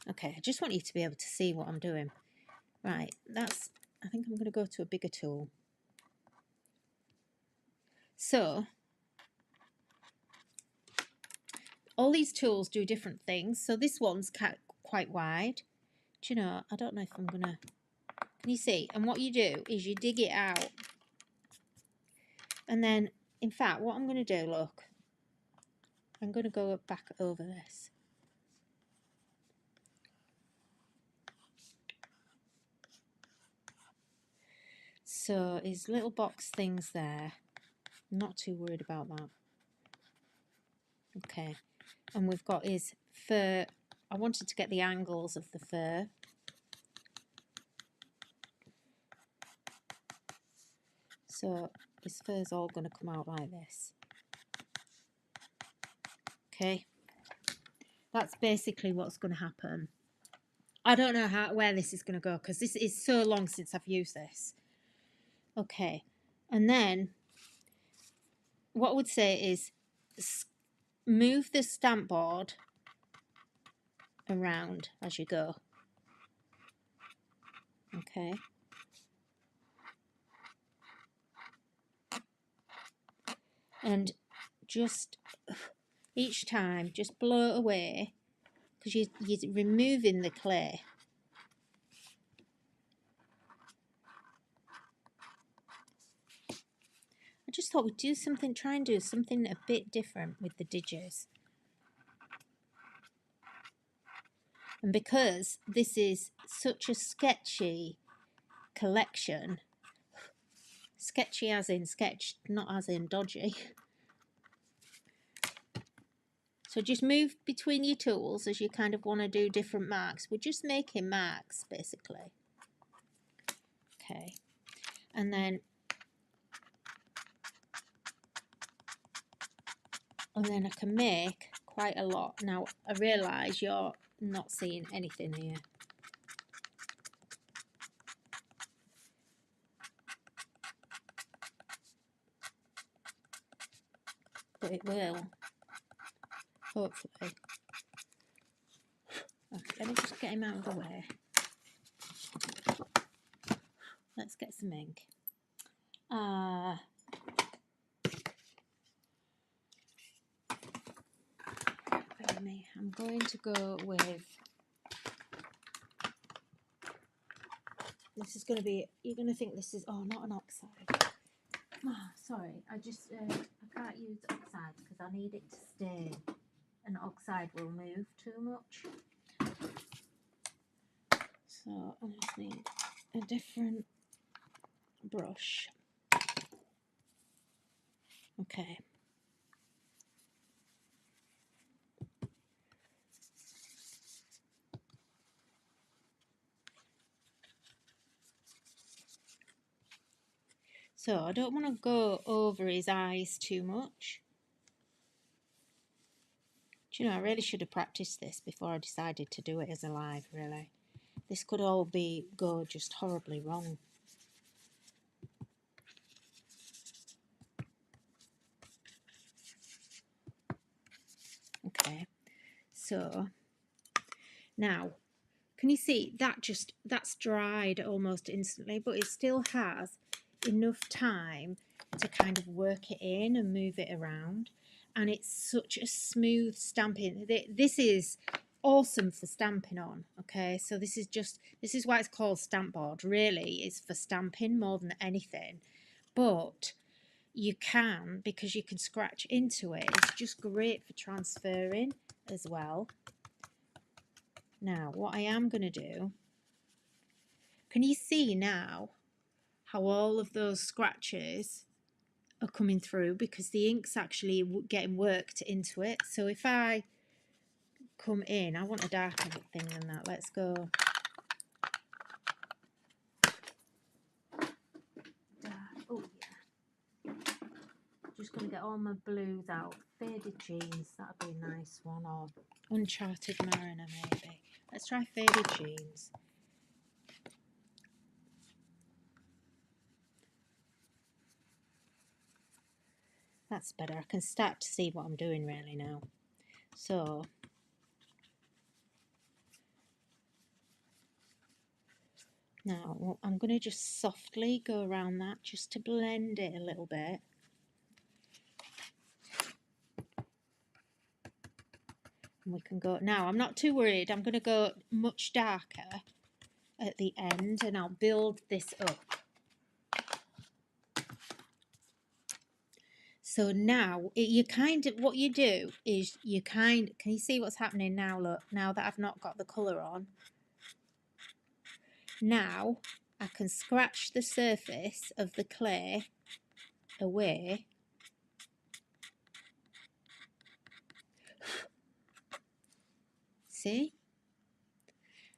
Okay, I just want you to be able to see what I'm doing. Right, that's... I think I'm going to go to a bigger tool. So, all these tools do different things. So this one's quite wide. Do you know, I don't know if I'm going to... Can you see? And what you do is you dig it out. And then, in fact, what I'm going to do, look. I'm going to go back over this. So, his little box things there. I'm not too worried about that. Okay. And we've got his fur. I wanted to get the angles of the fur. So his fur's all going to come out like this. Okay. That's basically what's going to happen. I don't know where this is going to go because this is so long since I've used this. Okay. And then what I would say is move the stamp board around as you go. Okay. And just each time, just blow it away because you're removing the clay. I just thought we'd do something, try and do something a bit different with the digis. And because this is such a sketchy collection, sketchy as in sketch, not as in dodgy. So just move between your tools as you kind of want to do different marks. We're just making marks, basically. Okay. And then I can make quite a lot. Now, I realise you're not seeing anything here. But it will. Hopefully. Okay, let me just get him out of the way. Let's get some ink. I'm going to go with... This is going to be... You're going to think this is... Oh, not an oxide. Oh, sorry, I can't use oxide because I need it to stain. An oxide will move too much. So I just need a different brush. Okay. So I don't want to go over his eyes too much. Do you know, I really should have practiced this before I decided to do it as a live, really. This could all go just horribly wrong. Okay, so now, can you see that's dried almost instantly, but it still has enough time to kind of work it in and move it around. And it's such a smooth stamping. This is awesome for stamping on. Okay, so this is why it's called Stampbord. Really, it's for stamping more than anything. But you can, because you can scratch into it, it's just great for transferring as well. Now, what I am going to do, can you see now how all of those scratches are coming through because the ink's actually getting worked into it? So if I come in, I want a darker thing than that. Let's go dark. Oh yeah. Just going to get all my blues out. Faded jeans, that'd be a nice one. Or uncharted mariner maybe. Let's try faded jeans. That's better. I can start to see what I'm doing really now. So now I'm going to just softly go around that just to blend it a little bit. And we can go, now I'm not too worried, I'm going to go much darker at the end and I'll build this up. So now what you do is can you see what's happening now? Look, now that I've not got the colour on, now I can scratch the surface of the clay away. See?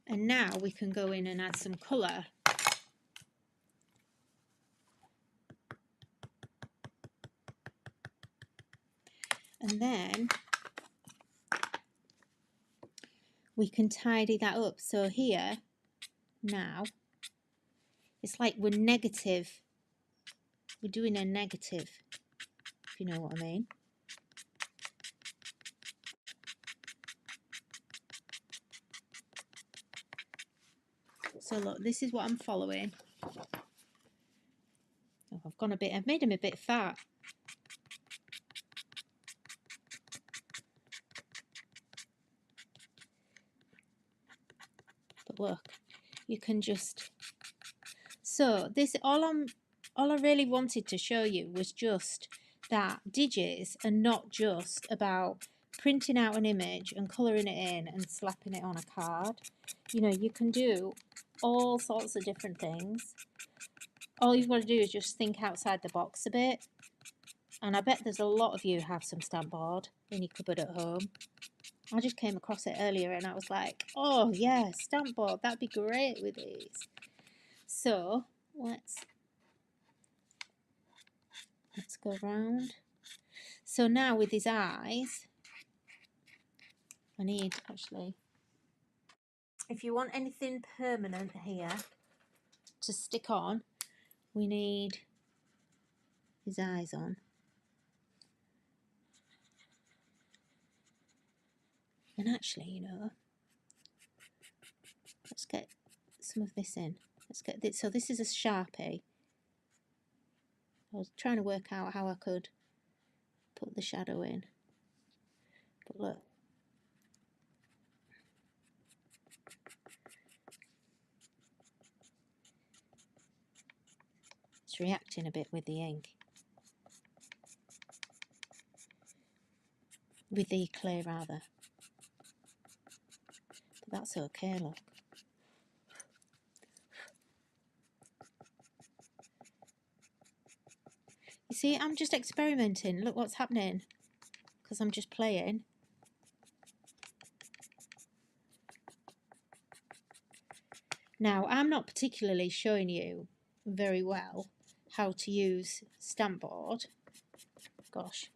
And now we can go in and add some colour. And then we can tidy that up. So here, now, it's like we're negative. We're doing a negative, if you know what I mean. So look, this is what I'm following. Oh, I've made him a bit fat. But look, you can just, so this, all I really wanted to show you was just that digis are not just about printing out an image and colouring it in and slapping it on a card. You know, you can do all sorts of different things. All you've got to do is just think outside the box a bit. And I bet there's a lot of you have some Stampbord in your cupboard at home. I just came across it earlier and I was like, oh yeah, Stampbord, that'd be great with these. So let's go round. So now with his eyes, I need actually, if you want anything permanent here to stick on, we need his eyes on. And actually, you know, let's get some of this in. Let's get this. So this is a Sharpie. I was trying to work out how I could put the shadow in. But look. It's reacting a bit with the ink. With the clay rather. But that's okay, look. see, I'm just experimenting. Look what's happening. Because I'm just playing. Now, I'm not particularly showing you very well how to use Stampbord. Gosh,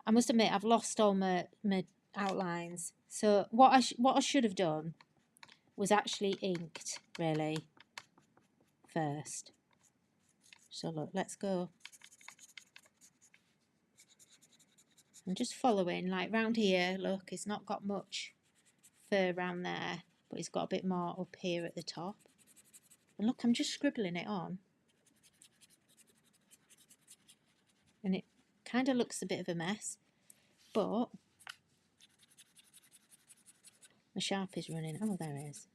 I must admit I've lost all my outlines. So what I should have done was actually inked, really, first. So look, let's go. I'm just following, like round here, look, it's not got much fur around there, but it's got a bit more up here at the top. And look, I'm just scribbling it on. And it kind of looks a bit of a mess, but my sharp is running. Oh, there it is.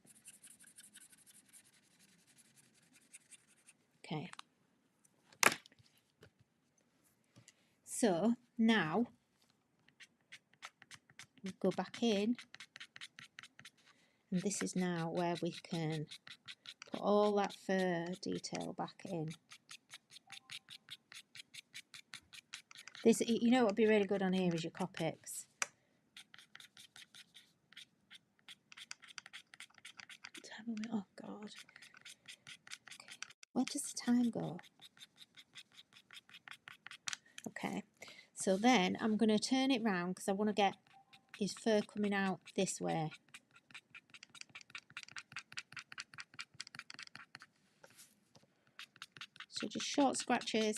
Okay. So now we'll go back in, and this is now where we can put all that fur detail back in. This, you know what would be really good on here is your Copics. Oh God. Okay. Where does the time go? Okay, so then I'm going to turn it round because I want to get his fur coming out this way. So just short scratches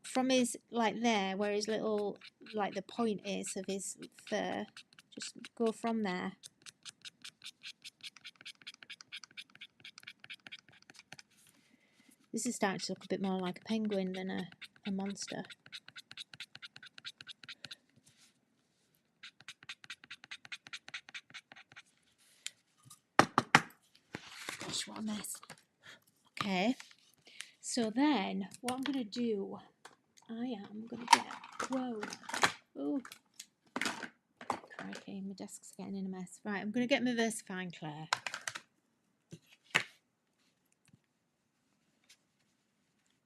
from his, like there, where his little, like the point is of his fur. Just go from there. This is starting to look a bit more like a penguin than a monster. Gosh, what a mess. Okay, so then what I'm going to do, I am going to get, whoa, oh, crikey, my desk's getting in a mess. Right, I'm going to get my VersaFine Clay.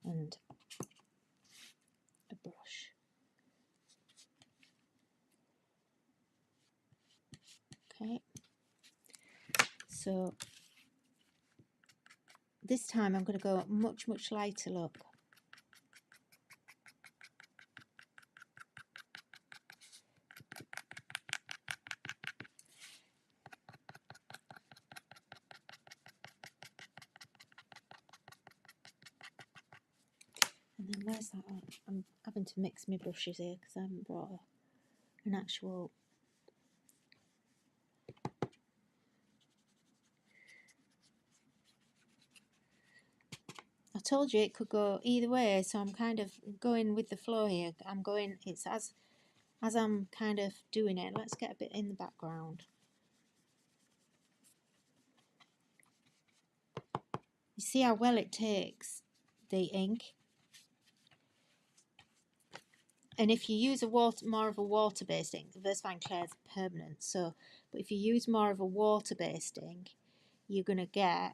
And a brush. Okay, so this time I'm going to go much lighter, look. And then where's that one? I'm having to mix my brushes here because I haven't brought an actual... I told you it could go either way, so I'm kind of going with the flow here. I'm going, it's as I'm kind of doing it. Let's get a bit in the background. You see how well it takes the ink? And if you use more of a water-based ink, the VersaFine Clay is permanent, so, but if you use more of a water-based ink, you're going to get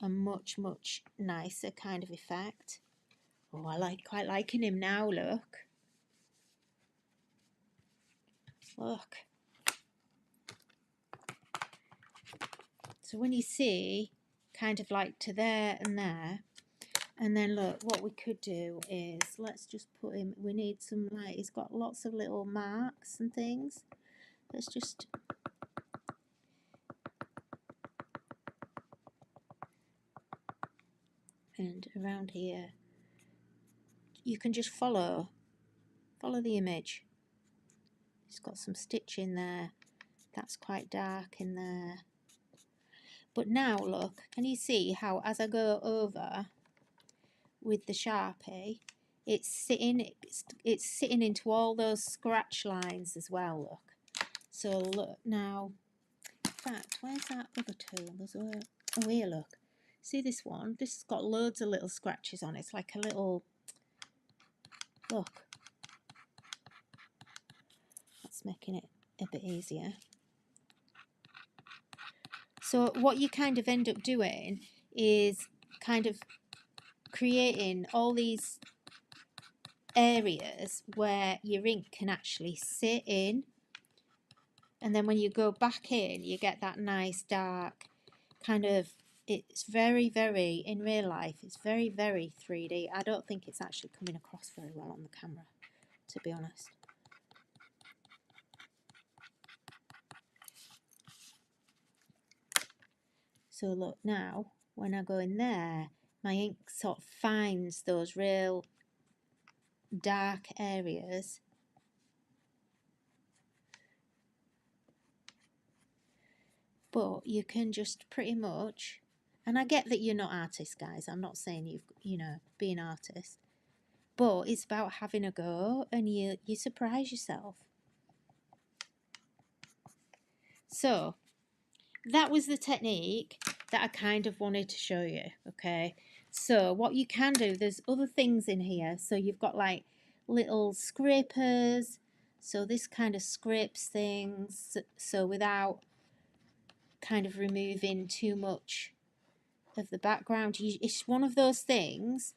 a much nicer kind of effect. Oh, I quite liking him now, look. Look. So when you see kind of like to there and there, and then look, what we could do is, let's just put him, we need some, like, he's got lots of little marks and things. Let's just... And around here, you can just follow the image. It's got some stitching there. That's quite dark in there. But now look, can you see how as I go over with the Sharpie, it's sitting into all those scratch lines as well, look. So look now, in fact, where's that other tool? There's a, oh here, look. See this one? This has got loads of little scratches on it. It's like a little, look. That's making it a bit easier. So what you kind of end up doing is kind of creating all these areas where your ink can actually sit in, and then when you go back in you get that nice dark kind of, it's very, very, in real life it's very, very 3D. I don't think it's actually coming across very well on the camera, to be honest. So look, now when I go in there, my ink sort of finds those real dark areas. But you can just pretty much, and I get that you're not artists, guys. I'm not saying you know, be an artist. But it's about having a go, and you surprise yourself. So that was the technique that I kind of wanted to show you, okay? So what you can do, there's other things in here. So you've got like little scrapers. So this kind of scrapes things. So without kind of removing too much of the background, it's one of those things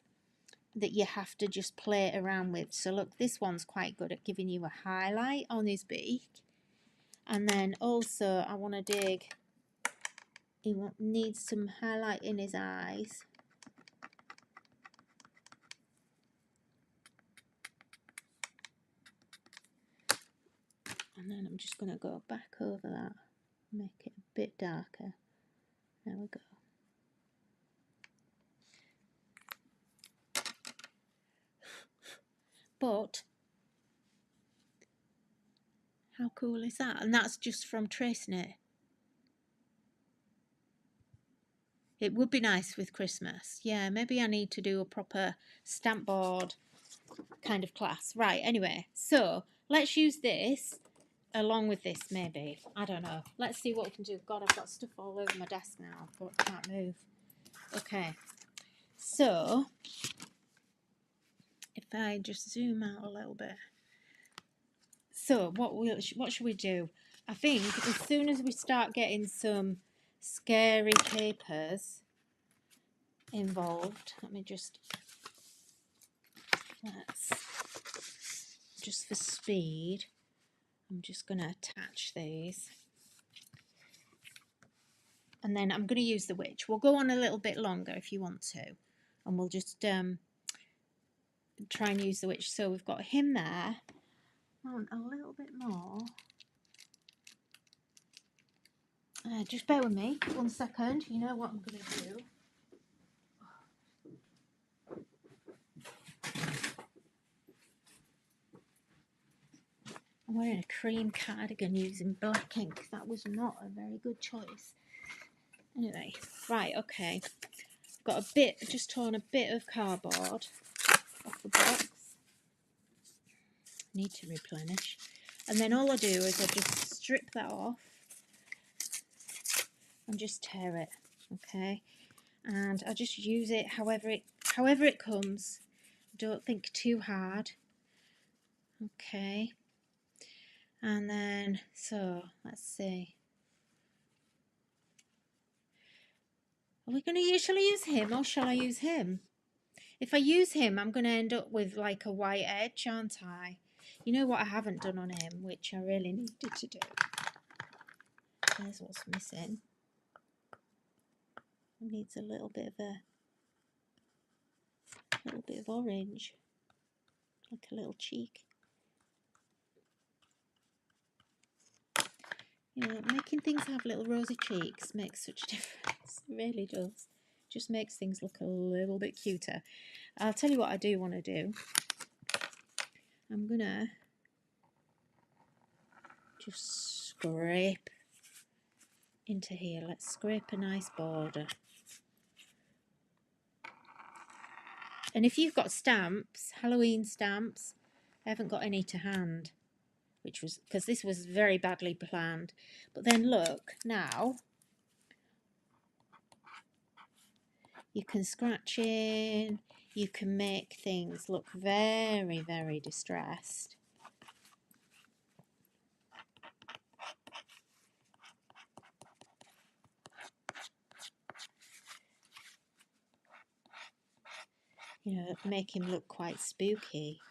that you have to just play around with. So look, this one's quite good at giving you a highlight on his beak. And then also I want to dig, he needs some highlight in his eyes. And then I'm just going to go back over that, make it a bit darker. There we go. But how cool is that? And that's just from tracing it. It would be nice with Christmas. Yeah, maybe I need to do a proper Stampbord kind of class. Right, anyway, so let's use this along with this, maybe. I don't know. Let's see what we can do. God, I've got stuff all over my desk now. I can't move. Okay, so if I just zoom out a little bit. So what should we do? I think as soon as we start getting some scary papers involved, let me just, just for speed, I'm just going to attach these. And then I'm going to use the witch. We'll go on a little bit longer if you want to. And we'll just try and use the witch. So we've got him there. I want a little bit more. Just bear with me 1 second. You know what I'm going to do. I'm wearing a cream cardigan using black ink. That was not a very good choice. Anyway, right, okay. Got a bit, just torn a bit of cardboard off the box. Need to replenish. And then all I do is I just strip that off and just tear it, okay? And I just use it however it comes. Don't think too hard. Okay. And then, so let's see. Are we going to shall I use him or shall I use him? If I use him, I'm going to end up with like a white edge, aren't I? You know what I haven't done on him, which I really needed to do. There's what's missing. It needs a little bit of orange, like a little cheek. You know, making things have little rosy cheeks makes such a difference. It really does. Just makes things look a little bit cuter. I'll tell you what I do want to do. I'm gonna just scrape into here. Let's scrape a nice border. And if you've got stamps, Halloween stamps, I haven't got any to hand, which was because this was very badly planned. But then look, now you can scratch in, you can make things look very, very distressed. you know, make him look quite spooky.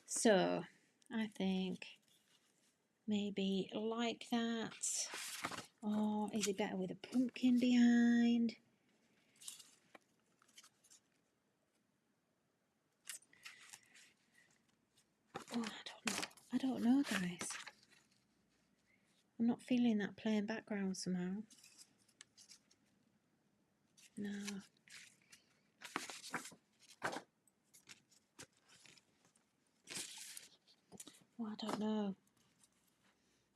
So I think maybe like that. Or is it better with a pumpkin behind? Oh, I don't know, guys. I'm not feeling that plain background somehow. No. Well, I don't know.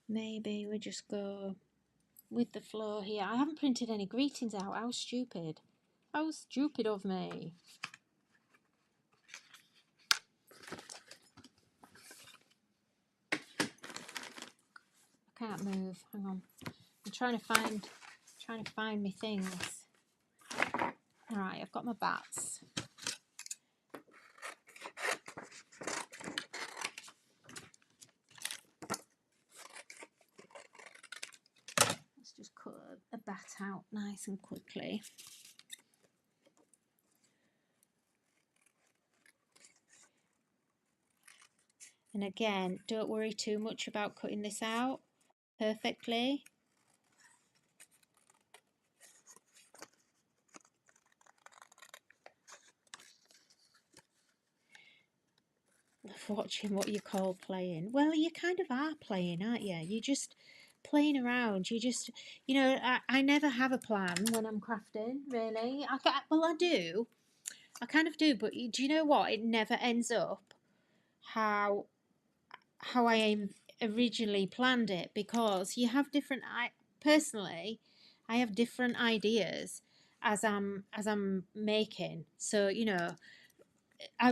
Maybe we just go with the flow here. I haven't printed any greetings out. How stupid. How stupid of me. I can't move. Hang on. I'm trying to find me things. Alright, I've got my bats. Let's just cut a bat out nice and quickly. And again, don't worry too much about cutting this out perfectly. Watching what you call playing. Well, you kind of are playing, aren't you? You're just playing around. You just, you know, I never have a plan when I'm crafting, really. Well, I do. I kind of do, but do you know what? It never ends up how I originally planned it, because you have different. Personally, I have different ideas as I'm making. So you know,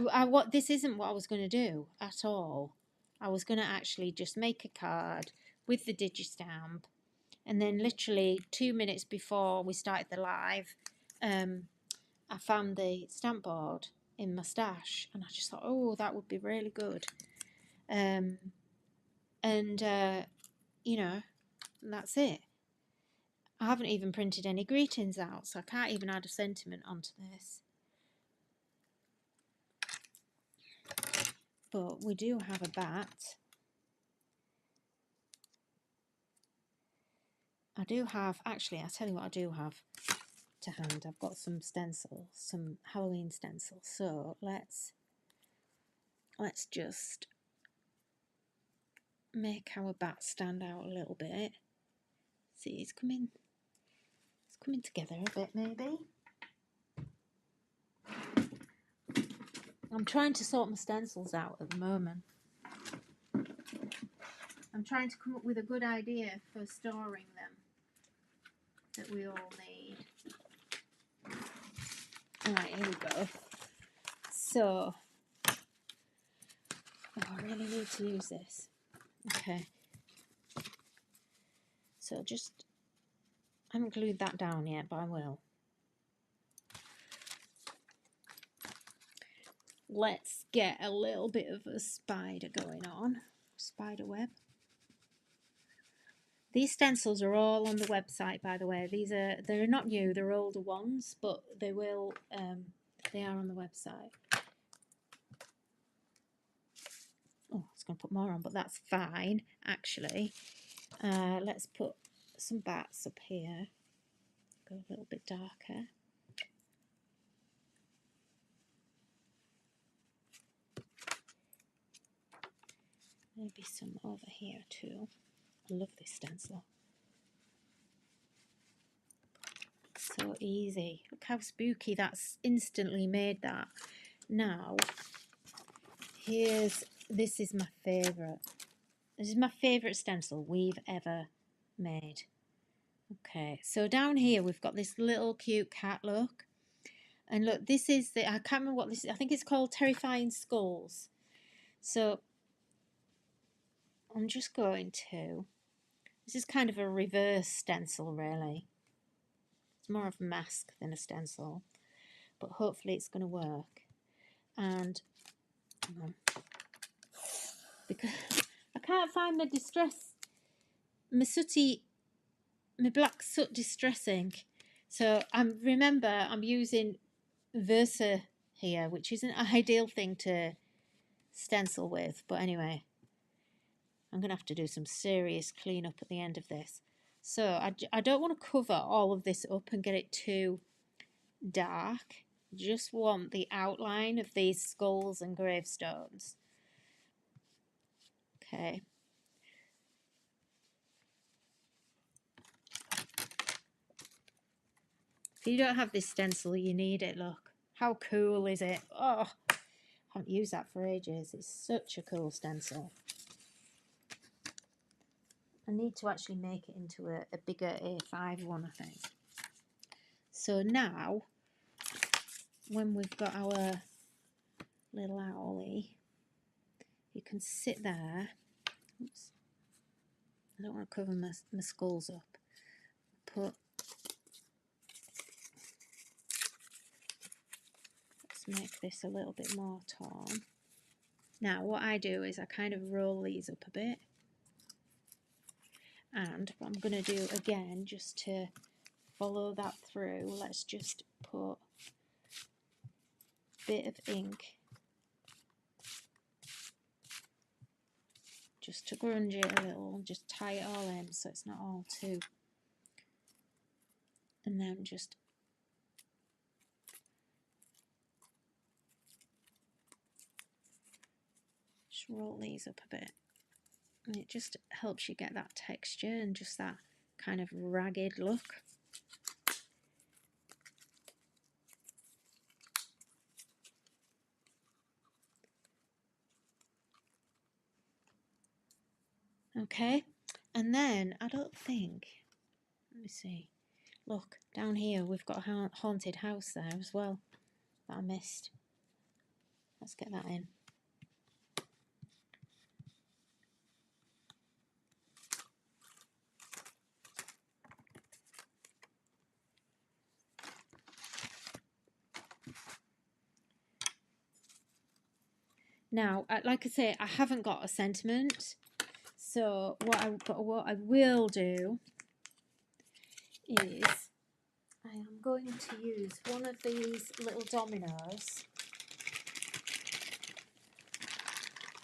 what this isn't what I was going to do at all. I was going to actually just make a card with the digi stamp, and then literally 2 minutes before we started the live, I found the stamp board in my stash, and I just thought, oh, that would be really good. You know, and that's it. I haven't even printed any greetings out, so I can't even add a sentiment onto this. But we do have a bat. I do have, actually, I'll tell you what I do have to hand. I've got some stencils, some Halloween stencils. So let's just make our bat stand out a little bit. See, it's coming together a bit, maybe. I'm trying to sort my stencils out at the moment. I'm trying to come up with a good idea for storing them that we all need. Alright, here we go. So, I really need to use this. Okay. So just, I haven't glued that down yet, but I will. Let's get a little bit of a spider going on. Spider web. These stencils are all on the website, by the way. They're not new, they're older ones, but they are on the website. Oh, I was going to put more on, but that's fine, actually. Let's put some bats up here. Go a little bit darker. Maybe some over here too. I love this stencil. So easy. Look how spooky that's instantly made that. Now, this is my favourite. This is my favourite stencil we've ever made. Okay, so down here we've got this little cute cat, look. And look, this is I can't remember what this is. I think it's called Terrifying Skulls. So I'm just going to, this is kind of a reverse stencil, really. It's more of a mask than a stencil, but hopefully it's going to work. And because I can't find my sooty my black soot distress ink. So remember I'm using Versa here, which isn't an ideal thing to stencil with, but anyway, I'm gonna have to do some serious cleanup at the end of this. So I don't want to cover all of this up and get it too dark. Just want the outline of these skulls and gravestones. Okay. If you don't have this stencil, you need it. Look, how cool is it? Oh, I haven't used that for ages. It's such a cool stencil. I need to actually make it into a bigger A5 one, I think. So now, when we've got our little owlie, you can sit there. Oops. I don't want to cover my skulls up. Let's make this a little bit more torn. Now what I do is I kind of roll these up a bit. And what I'm going to do again, just to follow that through, let's just put a bit of ink just to grunge it a little, just tie it all in so it's not all too, and then just roll these up a bit, and it just helps you get that texture and just that kind of ragged look. Okay, and then I don't think, let me see, look down here we've got a haunted house there as well that I missed. Let's get that in. Now, like I say, I haven't got a sentiment, so what I will do is I am going to use one of these little dominoes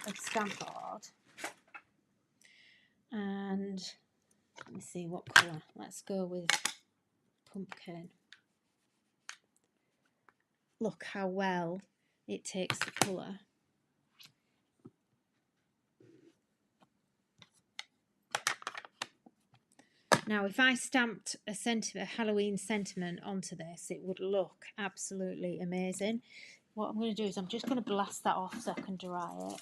of Stampbord, and let me see what colour. Let's go with pumpkin. Look how well it takes the colour. Now, if I stamped a Halloween sentiment onto this, it would look absolutely amazing. What I'm going to do is I'm just going to blast that off so I can dry it.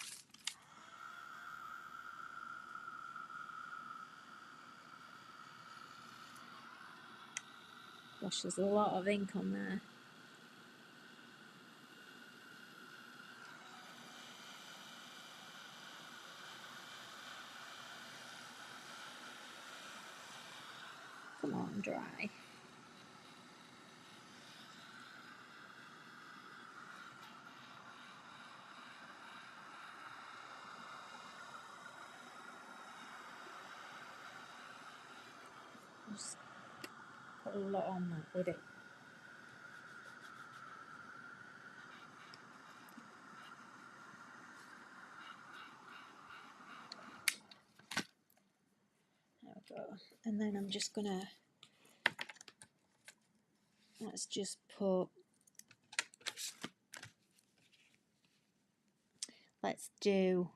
Gosh, there's a lot of ink on there. Come on, dry. Just put a lot on that with it. There we go. And then I'm just gonna, let's just put, let's do,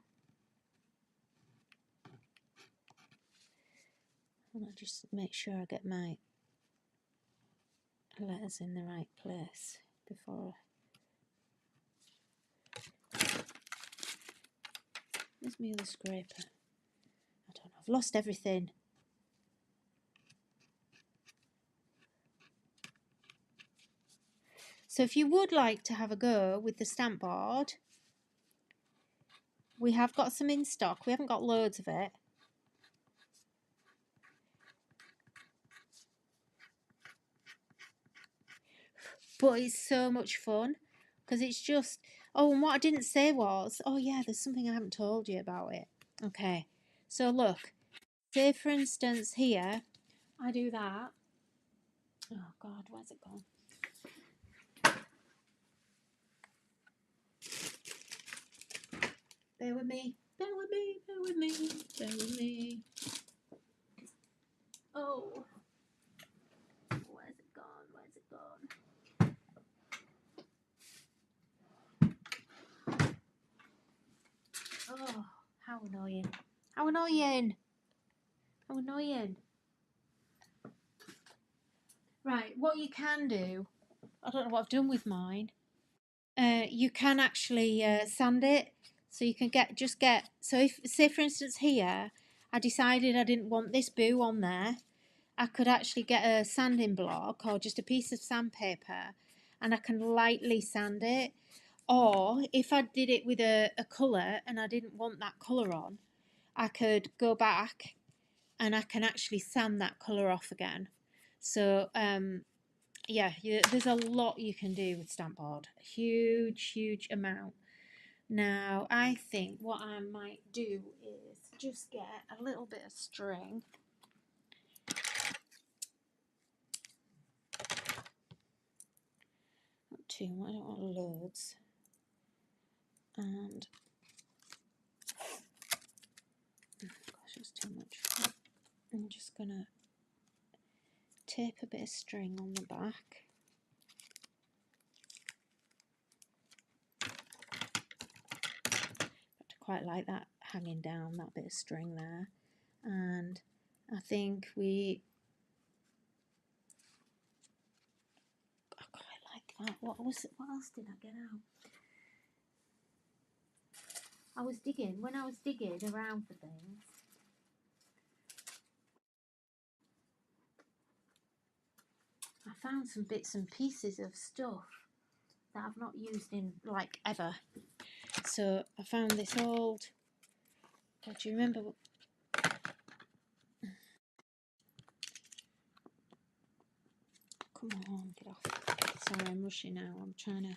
and I'll just make sure I get my letters in the right place before. Where's my other scraper? I don't know, I've lost everything. So if you would like to have a go with the Stampbord, we have got some in stock. We haven't got loads of it. But it's so much fun because it's just, oh, and what I didn't say was, oh yeah, there's something I haven't told you about it. Okay, so look, say for instance here, I do that. Oh God, where's it gone? Bear with me. Bear with me. Bear with me. Bear with me. Oh. Where's it gone? Where's it gone? Oh, how annoying. How annoying. How annoying. Right, what you can do, I don't know what I've done with mine. You can actually sand it. So you can get, so if, say for instance here, I decided I didn't want this boo on there, I could actually get a sanding block or just a piece of sandpaper and I can lightly sand it. Or if I did it with a colour and I didn't want that colour on, I could go back and I can actually sand that colour off again. So yeah, there's a lot you can do with Stampbord. A huge amount. Now, I think what I might do is just get a little bit of string. Not too much, I don't want loads. And, gosh, that's too much. I'm just going to tape a bit of string on the back. I quite like that hanging down, that bit of string there. And I think I quite like that. What else did I get out? When I was digging around for things, I found some bits and pieces of stuff that I've not used in like ever. So I found this old, do you remember? Come on, get off. Sorry, I'm rushing now. I'm trying to,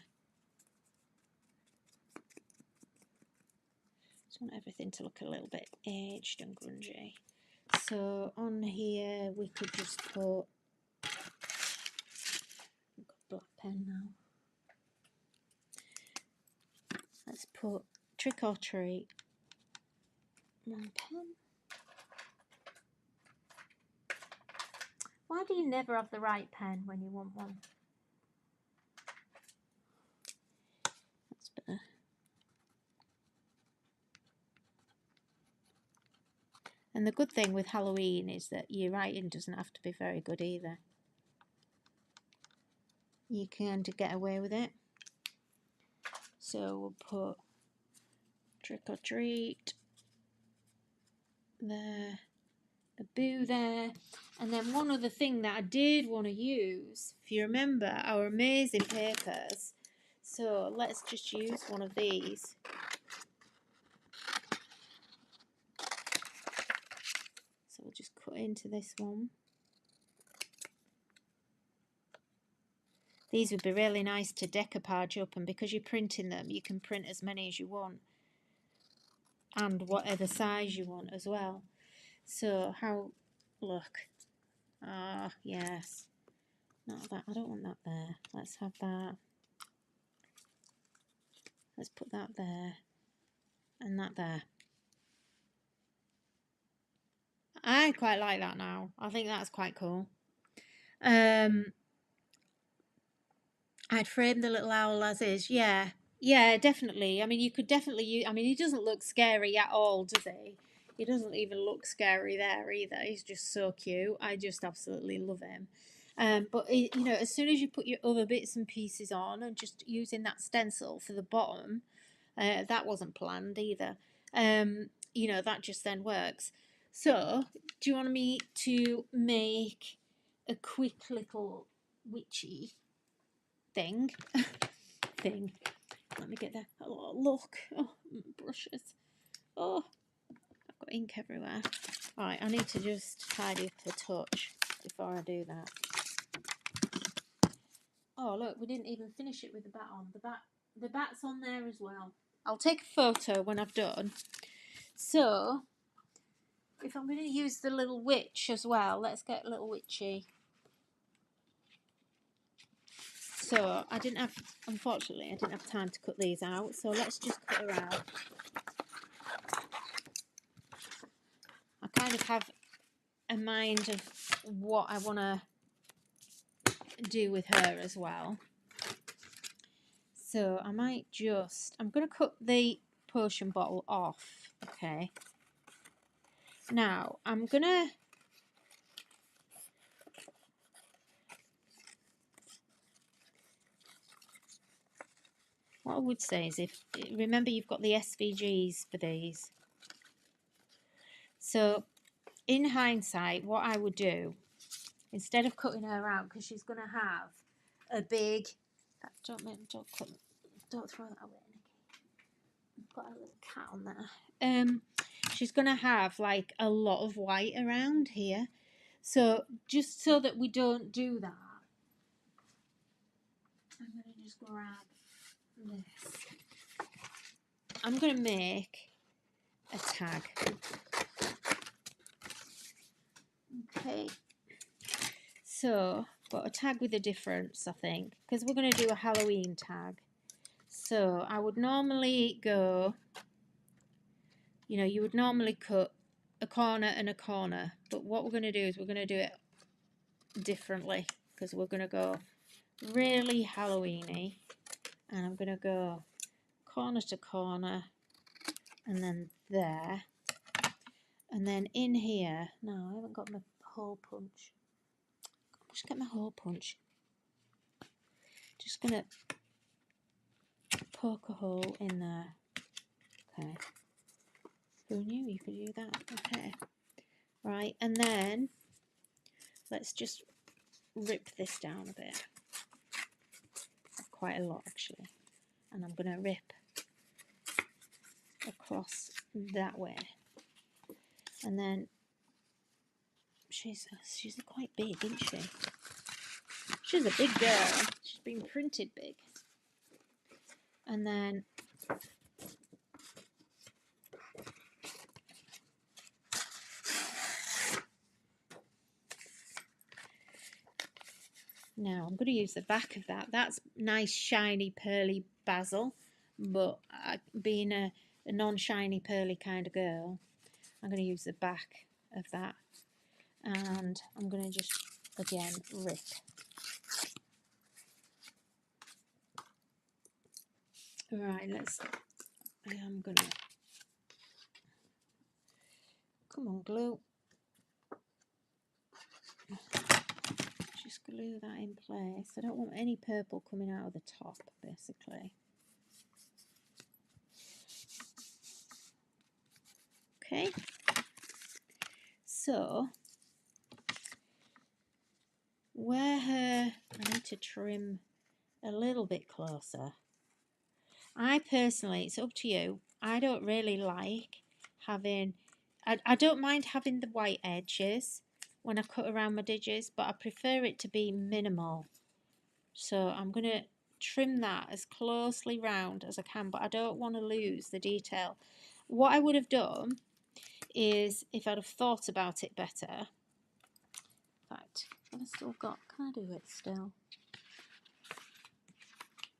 just want everything to look a little bit aged and grungy. So on here we could just put, I've got a black pen now. Let's put trick or treat. One pen. Why do you never have the right pen when you want one? That's better. And the good thing with Halloween is that your writing doesn't have to be very good either. You can get away with it. So we'll put trick or treat there, a boo there, and then one other thing that I did want to use, if you remember our amazing papers, so let's just use one of these. So we'll just cut into this one. These would be really nice to decoupage up, and because you're printing them, you can print as many as you want and whatever size you want as well. So look, yes, not that, I don't want that there, let's have that, let's put that there and that there. I quite like that now. I think that's quite cool. I'd frame the little owl as is. Yeah, definitely. I mean, you could definitely use, I mean, he doesn't look scary at all, does he? He doesn't even look scary there either. He's just so cute. I just absolutely love him. But you know, as soon as you put your other bits and pieces on, and just using that stencil for the bottom, that wasn't planned either. You know, that just then works. So, do you want me to make a quick little witchy thing? Let me get there. Oh, look. Oh, brushes. Oh, I've got ink everywhere. Right, I need to just tidy up a touch before I do that. Oh, look, we didn't even finish it with the bat on. The bat's on there as well. I'll take a photo when I've done. So, if I'm going to use the little witch as well, let's get a little witchy. So I didn't have, unfortunately, I didn't have time to cut these out. So let's just cut her out. I kind of have a mind of what I want to do with her as well. So I might just, I'm going to cut the potion bottle off. Okay. Now I'm going to, what I would say is, if remember, you've got the SVGs for these. So in hindsight, what I would do, instead of cutting her out, because she's going to have a big, don't throw that away, Nikki. I've got a little cat on there. She's going to have like a lot of white around here. So just so that we don't do that, I'm going to just grab this. I'm going to make a tag. Okay. So, got a tag with a difference, I think, because we're going to do a Halloween tag. So, I would normally go, you know, you would normally cut a corner and a corner, but what we're going to do is we're going to do it differently, because we're going to go really Halloween-y, and I'm going to go corner to corner, and then there, and then in here. No, I haven't got my hole punch. Just get my hole punch. Just gonna poke a hole in there. Okay. Who knew you could do that? Okay. Right, and then let's just rip this down a bit. Quite a lot, actually. And I'm gonna rip across that way. And then she's quite big, isn't she? She's a big girl. She's been printed big. And then now I'm going to use the back of that. That's nice, shiny, pearly basil. But being a non-shiny, pearly kind of girl, I'm going to use the back of that. And I'm going to just, again, rip. Right, I'm going to, come on, glue. Just glue that in place. I don't want any purple coming out of the top, basically. Okay. So, where I need to trim a little bit closer. I personally, it's up to you, I don't really like having, I don't mind having the white edges when I cut around my digits, but I prefer it to be minimal. So I'm going to trim that as closely round as I can, but I don't want to lose the detail. What I would have done is, if I'd have thought about it better, in fact, have I still got, can I do it still?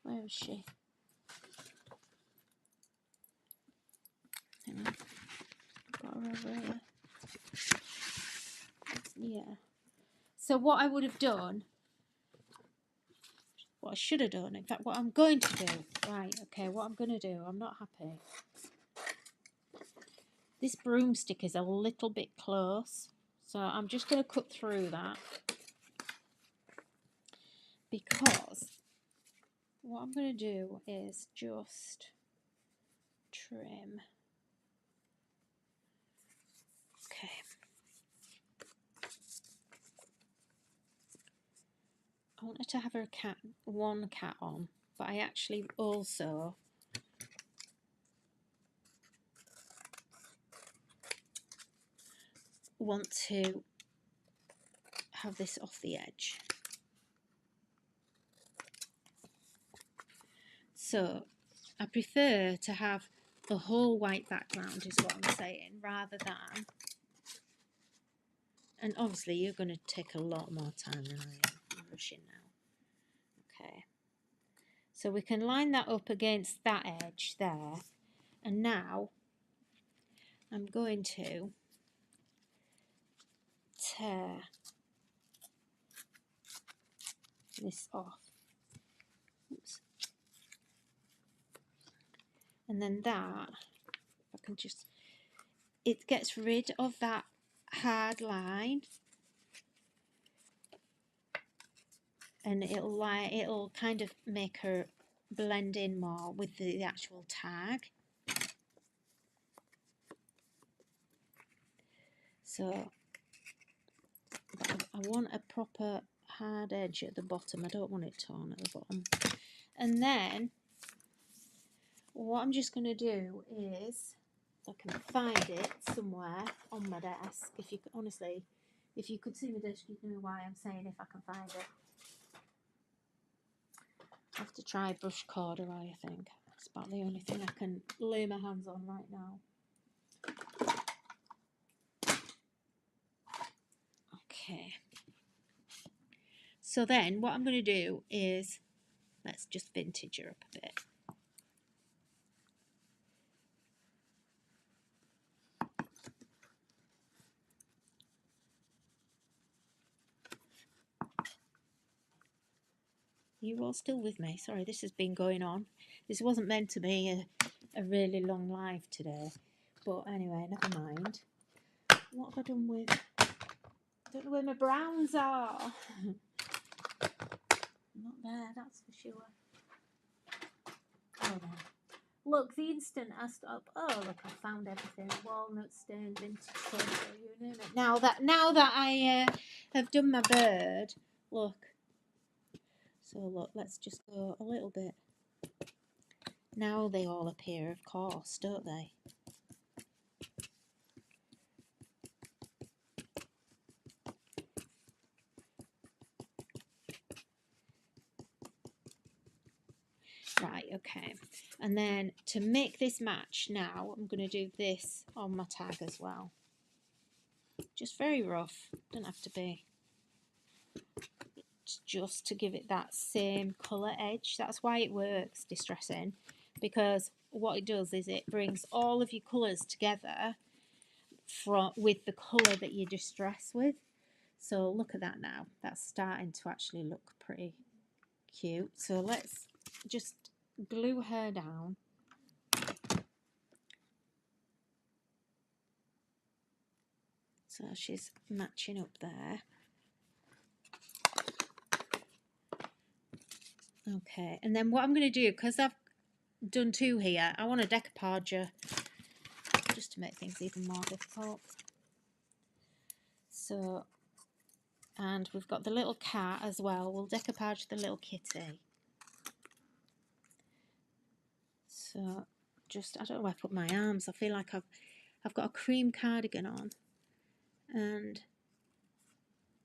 Where is she? Hang on. Got her over here. Yeah. So what I would have done, what I should have done, in fact, what I'm going to do, right, okay, what I'm going to do, I'm not happy. This broomstick is a little bit close, so I'm just going to cut through that, because what I'm going to do is just trim. Okay. I wanted to have her one cat on, but I actually also want to have this off the edge. So I prefer to have the whole white background, is what I'm saying, rather than And obviously you're going to take a lot more time than I am. I'm rushing now. Okay. So we can line that up against that edge there. And now I'm going to tear this off. Oops. And then that, I can just, it gets rid of that hard line. And it'll kind of make her blend in more with the actual tag. So I want a proper hard edge at the bottom. I don't want it torn at the bottom. And then what I'm just going to do is, if I can find it somewhere on my desk, if you honestly, if you could see my desk, you'd know why I'm saying if I can find it. I have to try brush corduroy, I think. That's about the only thing I can lay my hands on right now. Okay. So then what I'm going to do is, let's just vintage her up a bit. You all still with me? Sorry, this has been going on. This wasn't meant to be a really long live today. But anyway, never mind. What have I done with... I don't know where my browns are. Not there, that's for sure. Oh, there. Look, the instant I stop... Oh, look, I found everything. Walnut stain, vintage colour, you name it. Now that I have done my bird, look. So look, let's just go a little bit. Now they all appear, of course, don't they? Right, okay. And then to make this match now, I'm going to do this on my tag as well. Just very rough, don't have to be. It's just to give it that same colour edge. That's why it works, distressing, because what it does is it brings all of your colours together with the colour that you distress with. So look at that now. That's starting to actually look pretty cute. So let's just glue her down. So she's matching up there. Okay, and then what I'm going to do, because I've done two here, I want to decoupage her just to make things even more difficult. So, and we've got the little cat as well. We'll decoupage the little kitty. So, just, I don't know where I put my arms. I feel like I've got a cream cardigan on, and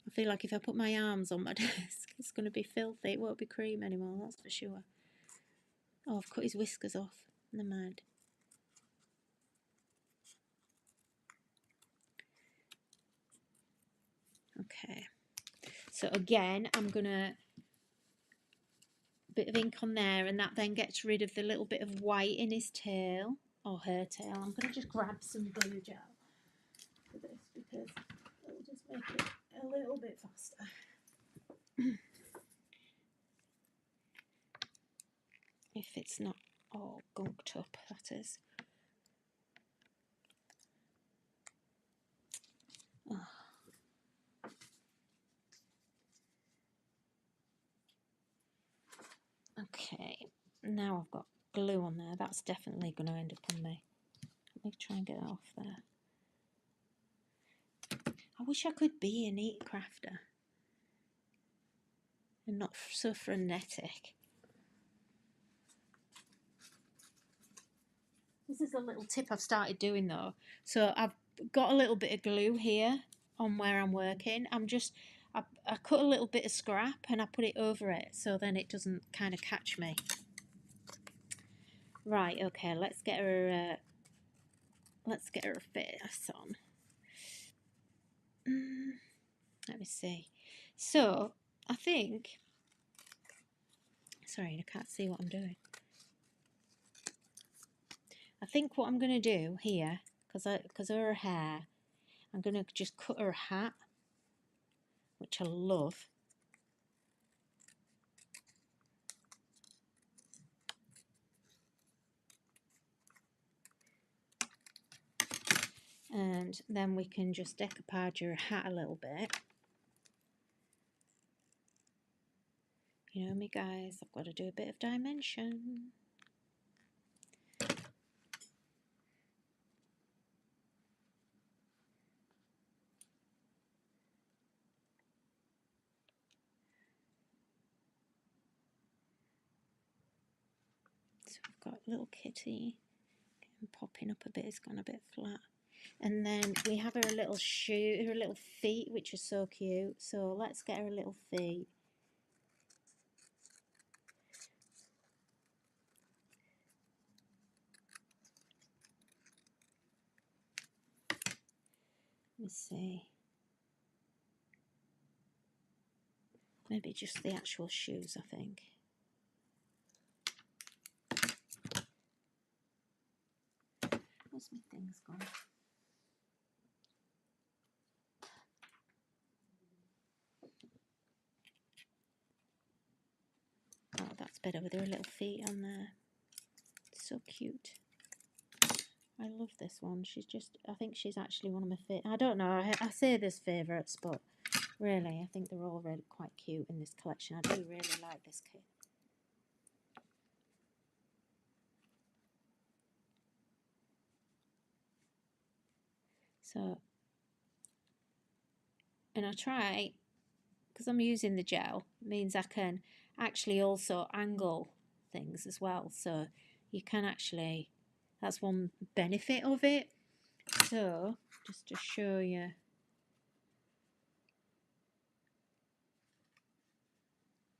I feel like if I put my arms on my desk, it's going to be filthy. It won't be cream anymore, that's for sure. Oh, I've cut his whiskers off. Never mind. Okay. So again, I'm going to bit of ink on there, and that then gets rid of the little bit of white in his tail, or her tail. I'm going to just grab some glue gel for this because it'll just make it a little bit faster. If it's not all gunked up, that is. Oh. Okay, now I've got glue on there. That's definitely going to end up on me. Let me try and get it off there. I wish I could be a neat crafter and not so frenetic. This is a little tip I've started doing though. So I've got a little bit of glue here on where I'm working. I cut a little bit of scrap and I put it over it so then it doesn't kind of catch me. Right, okay, let's get her a face on. Let me see. So I think, sorry, I can't see what I'm doing. I think what I'm going to do here, because of her hair, I'm going to just cut her a hat, which I love. And then we can just decoupage her hat a little bit. You know me, guys, I've got to do a bit of dimension. So we've got little kitty popping up a bit, it's gone a bit flat. And then we have her little shoe, her little feet, which are so cute. So let's get her little feet. Let me see. Maybe just the actual shoes, I think. Where's my things gone? Oh, that's better with her little feet on there. So cute. I love this one. She's just, I think she's actually one of my favourites. I don't know, I say there's favourites, but really, I think they're all really quite cute in this collection. I do really like this kit. So, and I try, because I'm using the gel, means I can actually also angle things as well. So you can actually, that's one benefit of it. So just to show you,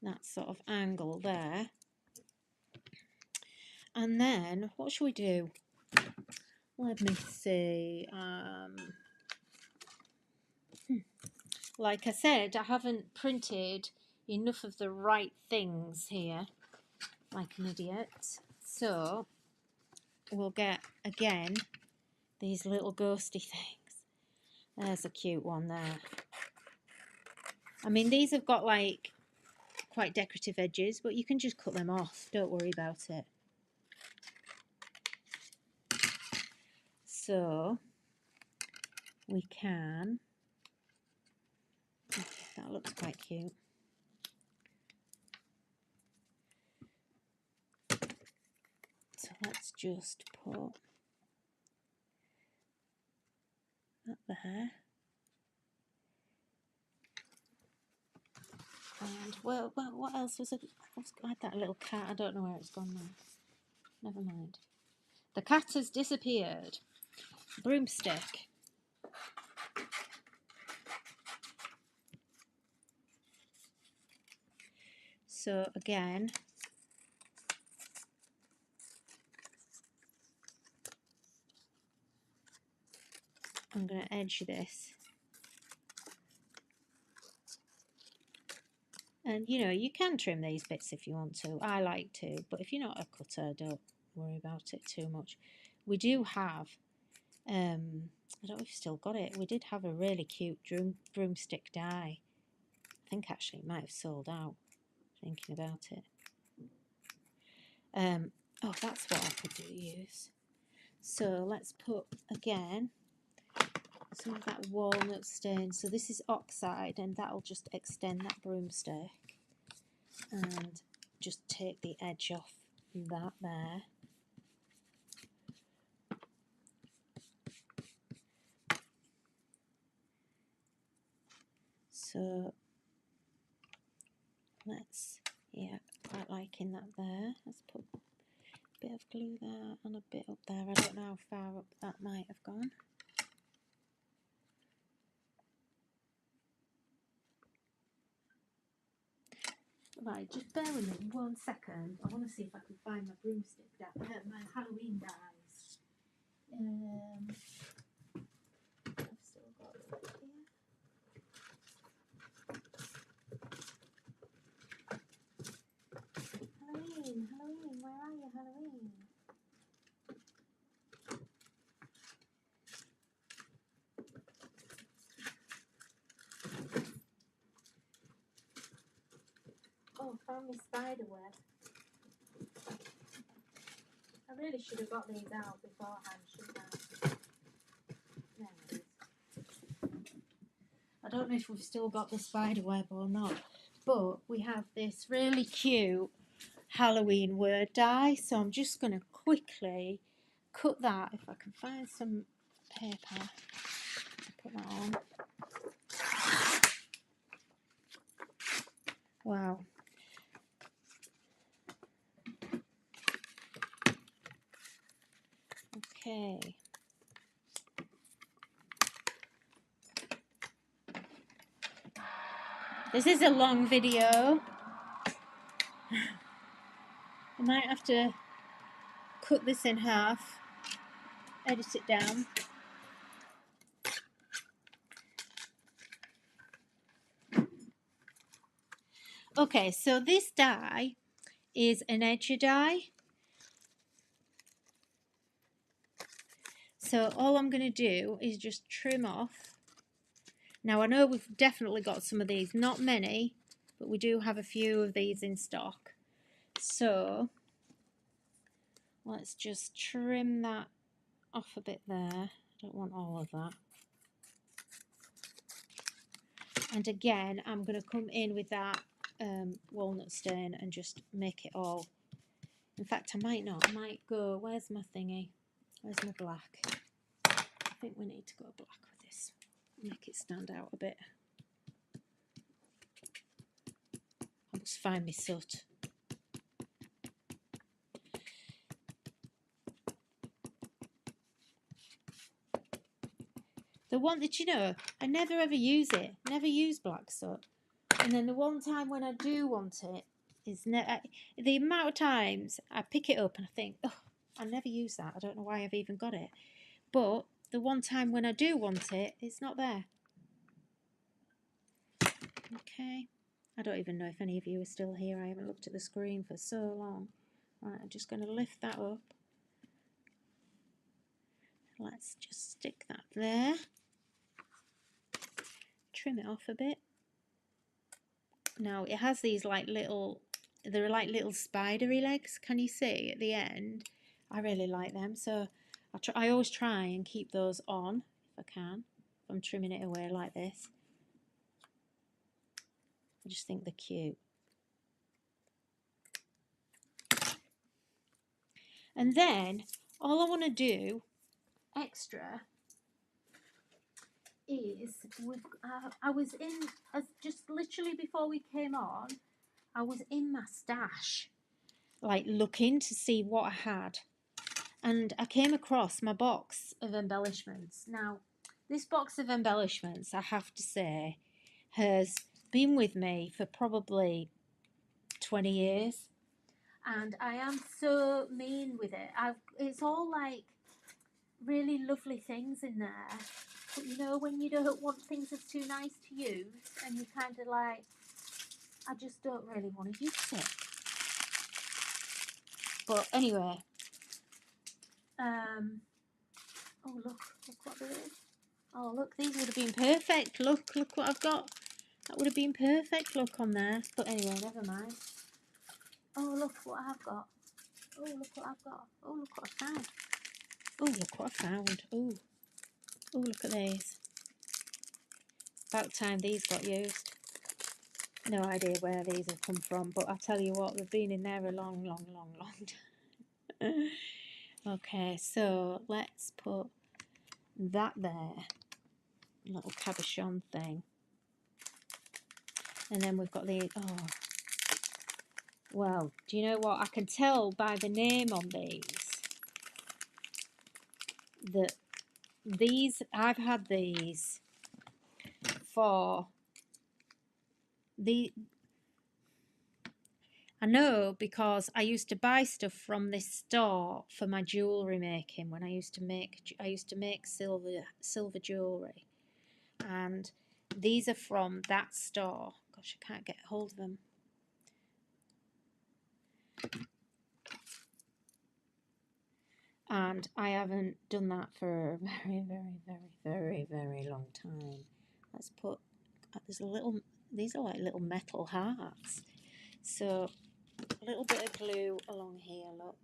that sort of angle there. And then what should we do? Let me see. Like I said, I haven't printed enough of the right things here, like an idiot. So we'll get, again, these little ghosty things. There's a cute one there. I mean, these have got like quite decorative edges, but you can just cut them off. Don't worry about it. So we can, that looks quite cute. So let's just put that there. And well, what else was it? I had that little cat. I don't know where it's gone now. Never mind. The cat has disappeared. Broomstick. So again, I'm going to edge this. And you know, you can trim these bits if you want to. I like to, but if you're not a cutter, don't worry about it too much. We do have, I don't know if you've still got it, we did have a really cute broomstick die. I think actually it might have sold out, thinking about it. Oh, that's what I could use. So let's put, again, some of that walnut stain. So this is oxide, and that'll just extend that broomstick. And just take the edge off that there. So let's, yeah, quite liking that there. Let's put a bit of glue there and a bit up there. I don't know how far up that might have gone. Right, just bear with me 1 second. I want to see if I can find my broomstick down there, my Halloween dies. I've still got it here. my spider web. I really should have got these out beforehand, shouldn't I? There it is. I don't know if we've still got the spider web or not, but we have this really cute Halloween word die, so I'm just going to quickly cut that, if I can find some paper to put that on. Wow. Okay. This is a long video. I might have to cut this in half, edit it down. Okay, so this die is an edger die. So all I'm going to do is just trim off. Now I know we've definitely got some of these, not many, but we do have a few of these in stock. So let's just trim that off a bit there. I don't want all of that. And again, I'm going to come in with that walnut stain and just make it all. In fact, I might not. I might go, where's my thingy? Where's my black? I think we need to go black with this. Make it stand out a bit. I must find my soot. The one that, you know, I never ever use it. Never use black soot. And then the one time when I do want it, is the amount of times I pick it up and I think, oh, I never use that. I don't know why I've even got it. But the one time when I do want it, it's not there. Okay. I don't even know if any of you are still here. I haven't looked at the screen for so long. Right, I'm just going to lift that up. Let's just stick that there. Trim it off a bit. Now it has these like little, they're like little spidery legs. Can you see at the end? I really like them, so I always try and keep those on if I can. If I'm trimming it away like this, I just think they're cute. And then all I want to do extra is I was in, just literally before we came on, I was in my stash, like looking to see what I had, and I came across my box of embellishments. Now, this box of embellishments, I have to say, has been with me for probably 20 years, and I am so mean with it. It's all like really lovely things in there, but you know, when you don't want things that's too nice to use, and you kind of like, I just don't really want to use it. But anyway, oh look what there is. Oh look, these would have been perfect. Look what I've got. That would have been perfect look on there. But anyway, never mind. Oh look what I've got. Oh look what I've got. Oh look what I found. Oh look what I found. Oh look at these. About time these got used. No idea where these have come from, but I tell you what, they've been in there a long time. Okay, so let's put that there. Little cabochon thing. And then we've got the, oh, well, do you know what? I can tell by the name on these that these, I've had these for I know because I used to buy stuff from this store for my jewellery making when I used to make silver jewellery, and these are from that store. Gosh, I can't get hold of them. And I haven't done that for a very long time. Let's put, these are like little metal hearts. So a little bit of glue along here, look.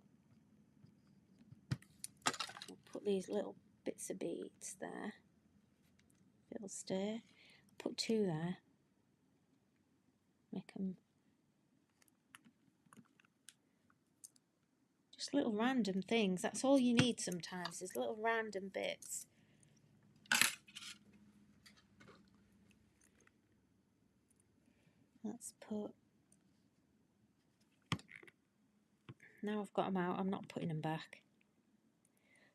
I'll put these little bits of beads there. It'll stay. Put 2 there. Make them just little random things. That's all you need sometimes, is little random bits. Let's put... Now I've got them out, I'm not putting them back.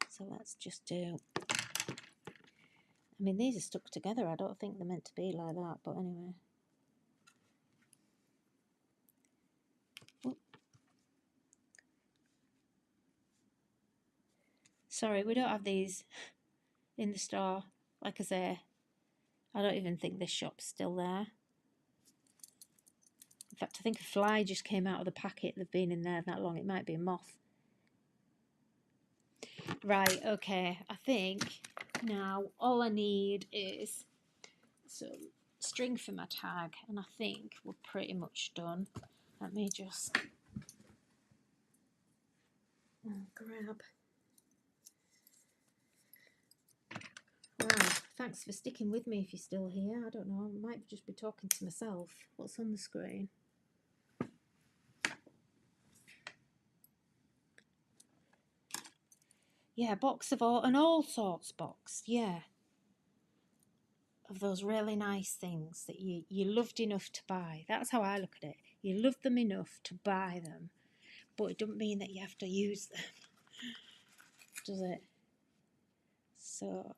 So let's just do... I mean, these are stuck together. I don't think they're meant to be like that, but anyway. Oop. Sorry, we don't have these in the store. Like I say, I don't even think this shop's still there. In fact, I think a fly just came out of the packet. They've been in there that long. It might be a moth. Right, okay. I think now all I need is some string for my tag, and I think we're pretty much done. Let me just grab... Wow, thanks for sticking with me if you're still here. I don't know, I might just be talking to myself. What's on the screen? Yeah, box of all sorts box, yeah. Of those really nice things that you loved enough to buy. That's how I look at it. You loved them enough to buy them, but it doesn't mean that you have to use them, does it? So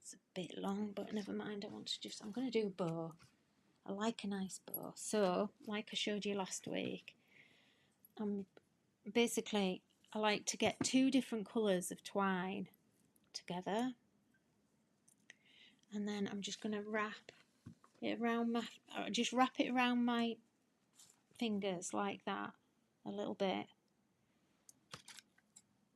it's a bit long, but never mind. I'm going to do a bow. I like a nice bow. So, like I showed you last week, basically I like to get 2 different colours of twine together, and then I'm just going to wrap it around my fingers like that a little bit,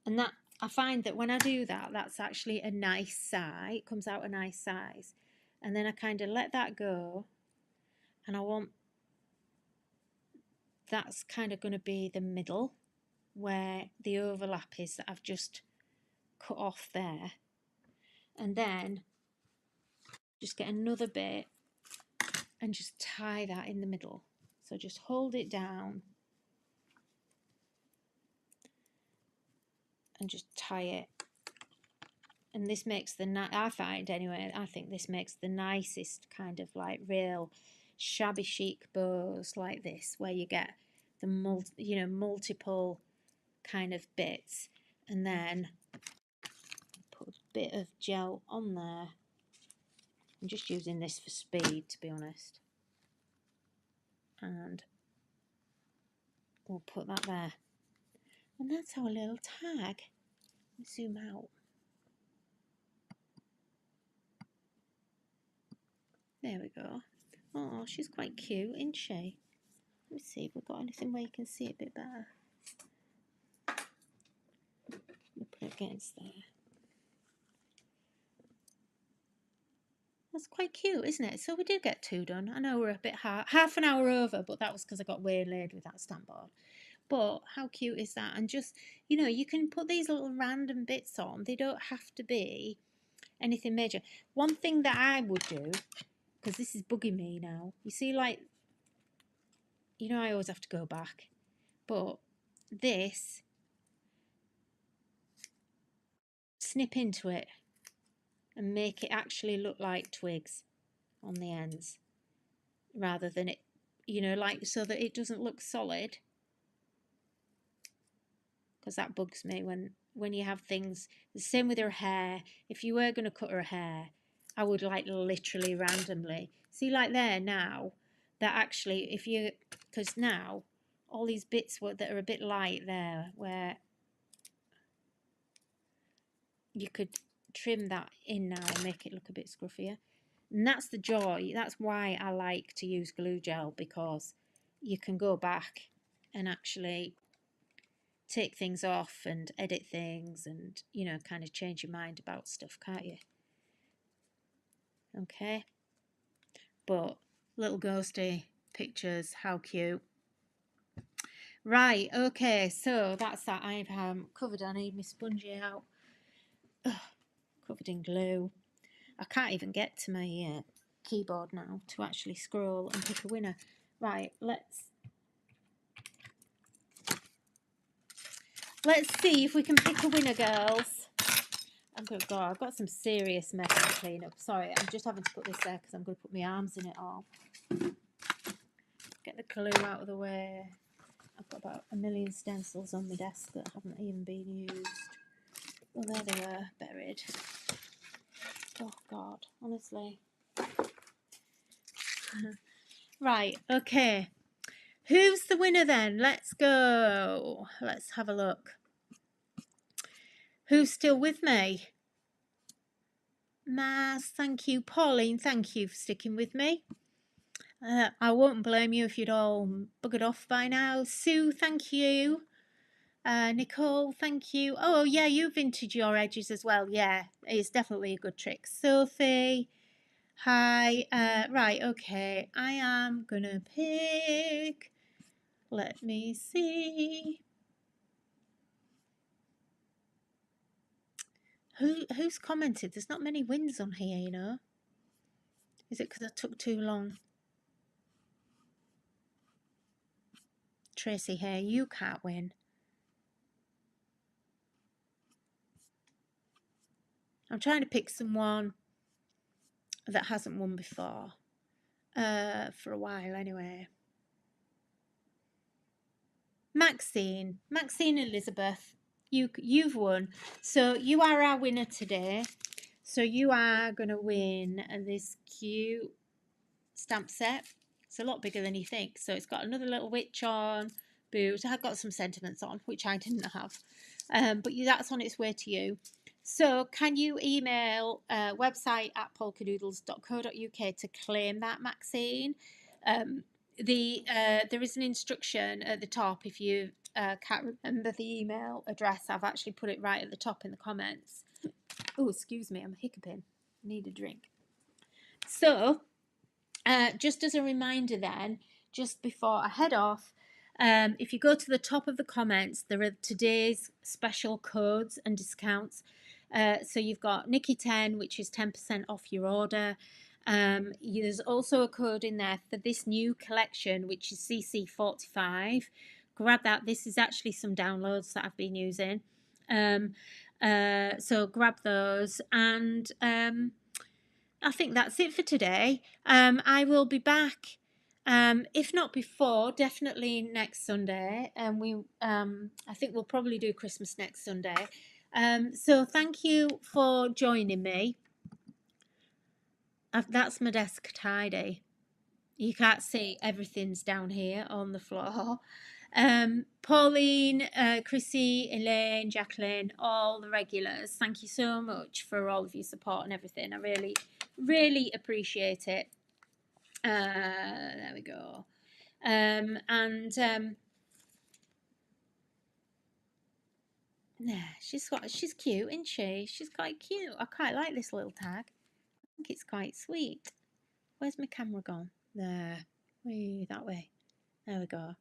and that I find that when I do that, that's actually a nice size. It comes out a nice size, and then I kind of let that go, and I want that's kind of going to be the middle where the overlap is that I've just cut off there, and then just get another bit and just tie that in the middle. So just hold it down and just tie it, and this makes I find anyway, I think this makes the nicest kind of like real shabby chic bows like this, where you get the multiple kind of bits, and then put a bit of gel on there. I'm just using this for speed, to be honest, and we'll put that there, and that's our little tag. Zoom out. There we go. Oh, she's quite cute, isn't she? Let me see if we've got anything where you can see it a bit better. We'll put it against there. That's quite cute, isn't it? So we did get 2 done. I know we're a bit half an hour over, but that was because I got waylaid with that Stampbord. But how cute is that? And just, you can put these little random bits on. They don't have to be anything major. One thing that I would do, because this is bugging me now, you see, like, I always have to go back, but this, snip into it and make it actually look like twigs on the ends, rather than it, like, so that it doesn't look solid, because that bugs me when you have things. The same with her hair. If you were going to cut her hair, I would like literally randomly see, like there now, that actually because now all these bits that are a bit light there, where you could trim that in now and make it look a bit scruffier. And that's the joy. That's why I like to use glue gel, because you can go back and actually take things off and edit things and, you know, kind of change your mind about stuff, can't you? Okay. But little ghosty pictures, how cute. Right, okay, so that's that. I've covered, I need my spongy out. Ugh, covered in glue. I can't even get to my keyboard now to actually scroll and pick a winner. Right, let's see if we can pick a winner, girls. I'm going to go. I've got some serious mess to clean up. Sorry, I'm just having to put this there because I'm going to put my arms in it all. Get the glue out of the way. I've got about a million stencils on my desk that haven't even been used. Well, there they were, buried. Oh, God, honestly. Right, okay. Who's the winner then? Let's go. Let's have a look. Who's still with me? Maz, thank you. Pauline, thank you for sticking with me. I won't blame you if you'd all buggered off by now. Sue, thank you. Nicole, thank you. Oh, yeah, you vintage your edges as well. Yeah, it's definitely a good trick. Sophie, hi. Right, okay. I am going to pick. Let me see. Who's commented? There's not many wins on here, you know. Is it because I took too long? Tracy here, you can't win. I'm trying to pick someone that hasn't won before. For a while anyway. Maxine Elizabeth, you've won. So you are our winner today. So you are going to win this cute stamp set. It's a lot bigger than you think. So it's got another little witch on, boot. I've got some sentiments on, which I didn't have. But that's on its way to you. So can you email website at polkadoodles.co.uk to claim that, Maxine? There is an instruction at the top. If you can't remember the email address, I've actually put it right at the top in the comments. Oh, excuse me, I'm hiccuping. I need a drink. So, just as a reminder then, just before I head off, if you go to the top of the comments, there are today's special codes and discounts. So you've got Nikki10, which is 10% off your order. There's also a code in there for this new collection, which is CC45. Grab that. This is actually some downloads that I've been using. So grab those. And I think that's it for today. I will be back, if not before, definitely next Sunday. And I think we'll probably do Christmas next Sunday. So thank you for joining me. That's my desk tidy. You can't see, everything's down here on the floor. Pauline, Chrissy, Elaine, Jacqueline, all the regulars, thank you so much for all of your support and everything. I really, really appreciate it. There we go. Yeah, she's cute, isn't she? She's quite cute. I quite like this little tag. I think it's quite sweet. Where's my camera gone? There. That way. There we go.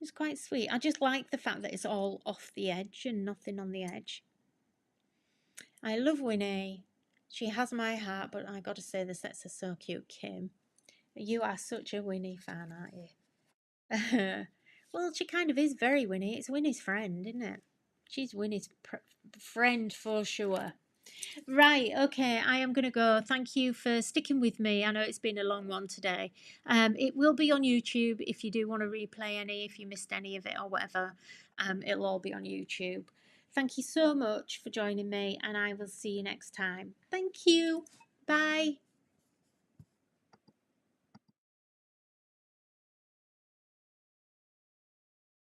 It's quite sweet. I just like the fact that it's all off the edge and nothing on the edge. I love Winnie. She has my heart, but I got to say the sets are so cute, Kim. You are such a Winnie fan, aren't you? Well, she kind of is very Winnie. It's Winnie's friend, isn't it? She's Winnie's friend for sure. Right, okay, I am going to go. Thank you for sticking with me. I know it's been a long one today. It will be on YouTube if you do want to replay any, if you missed any of it or whatever. It'll all be on YouTube. Thank you so much for joining me, and I will see you next time. Thank you. Bye.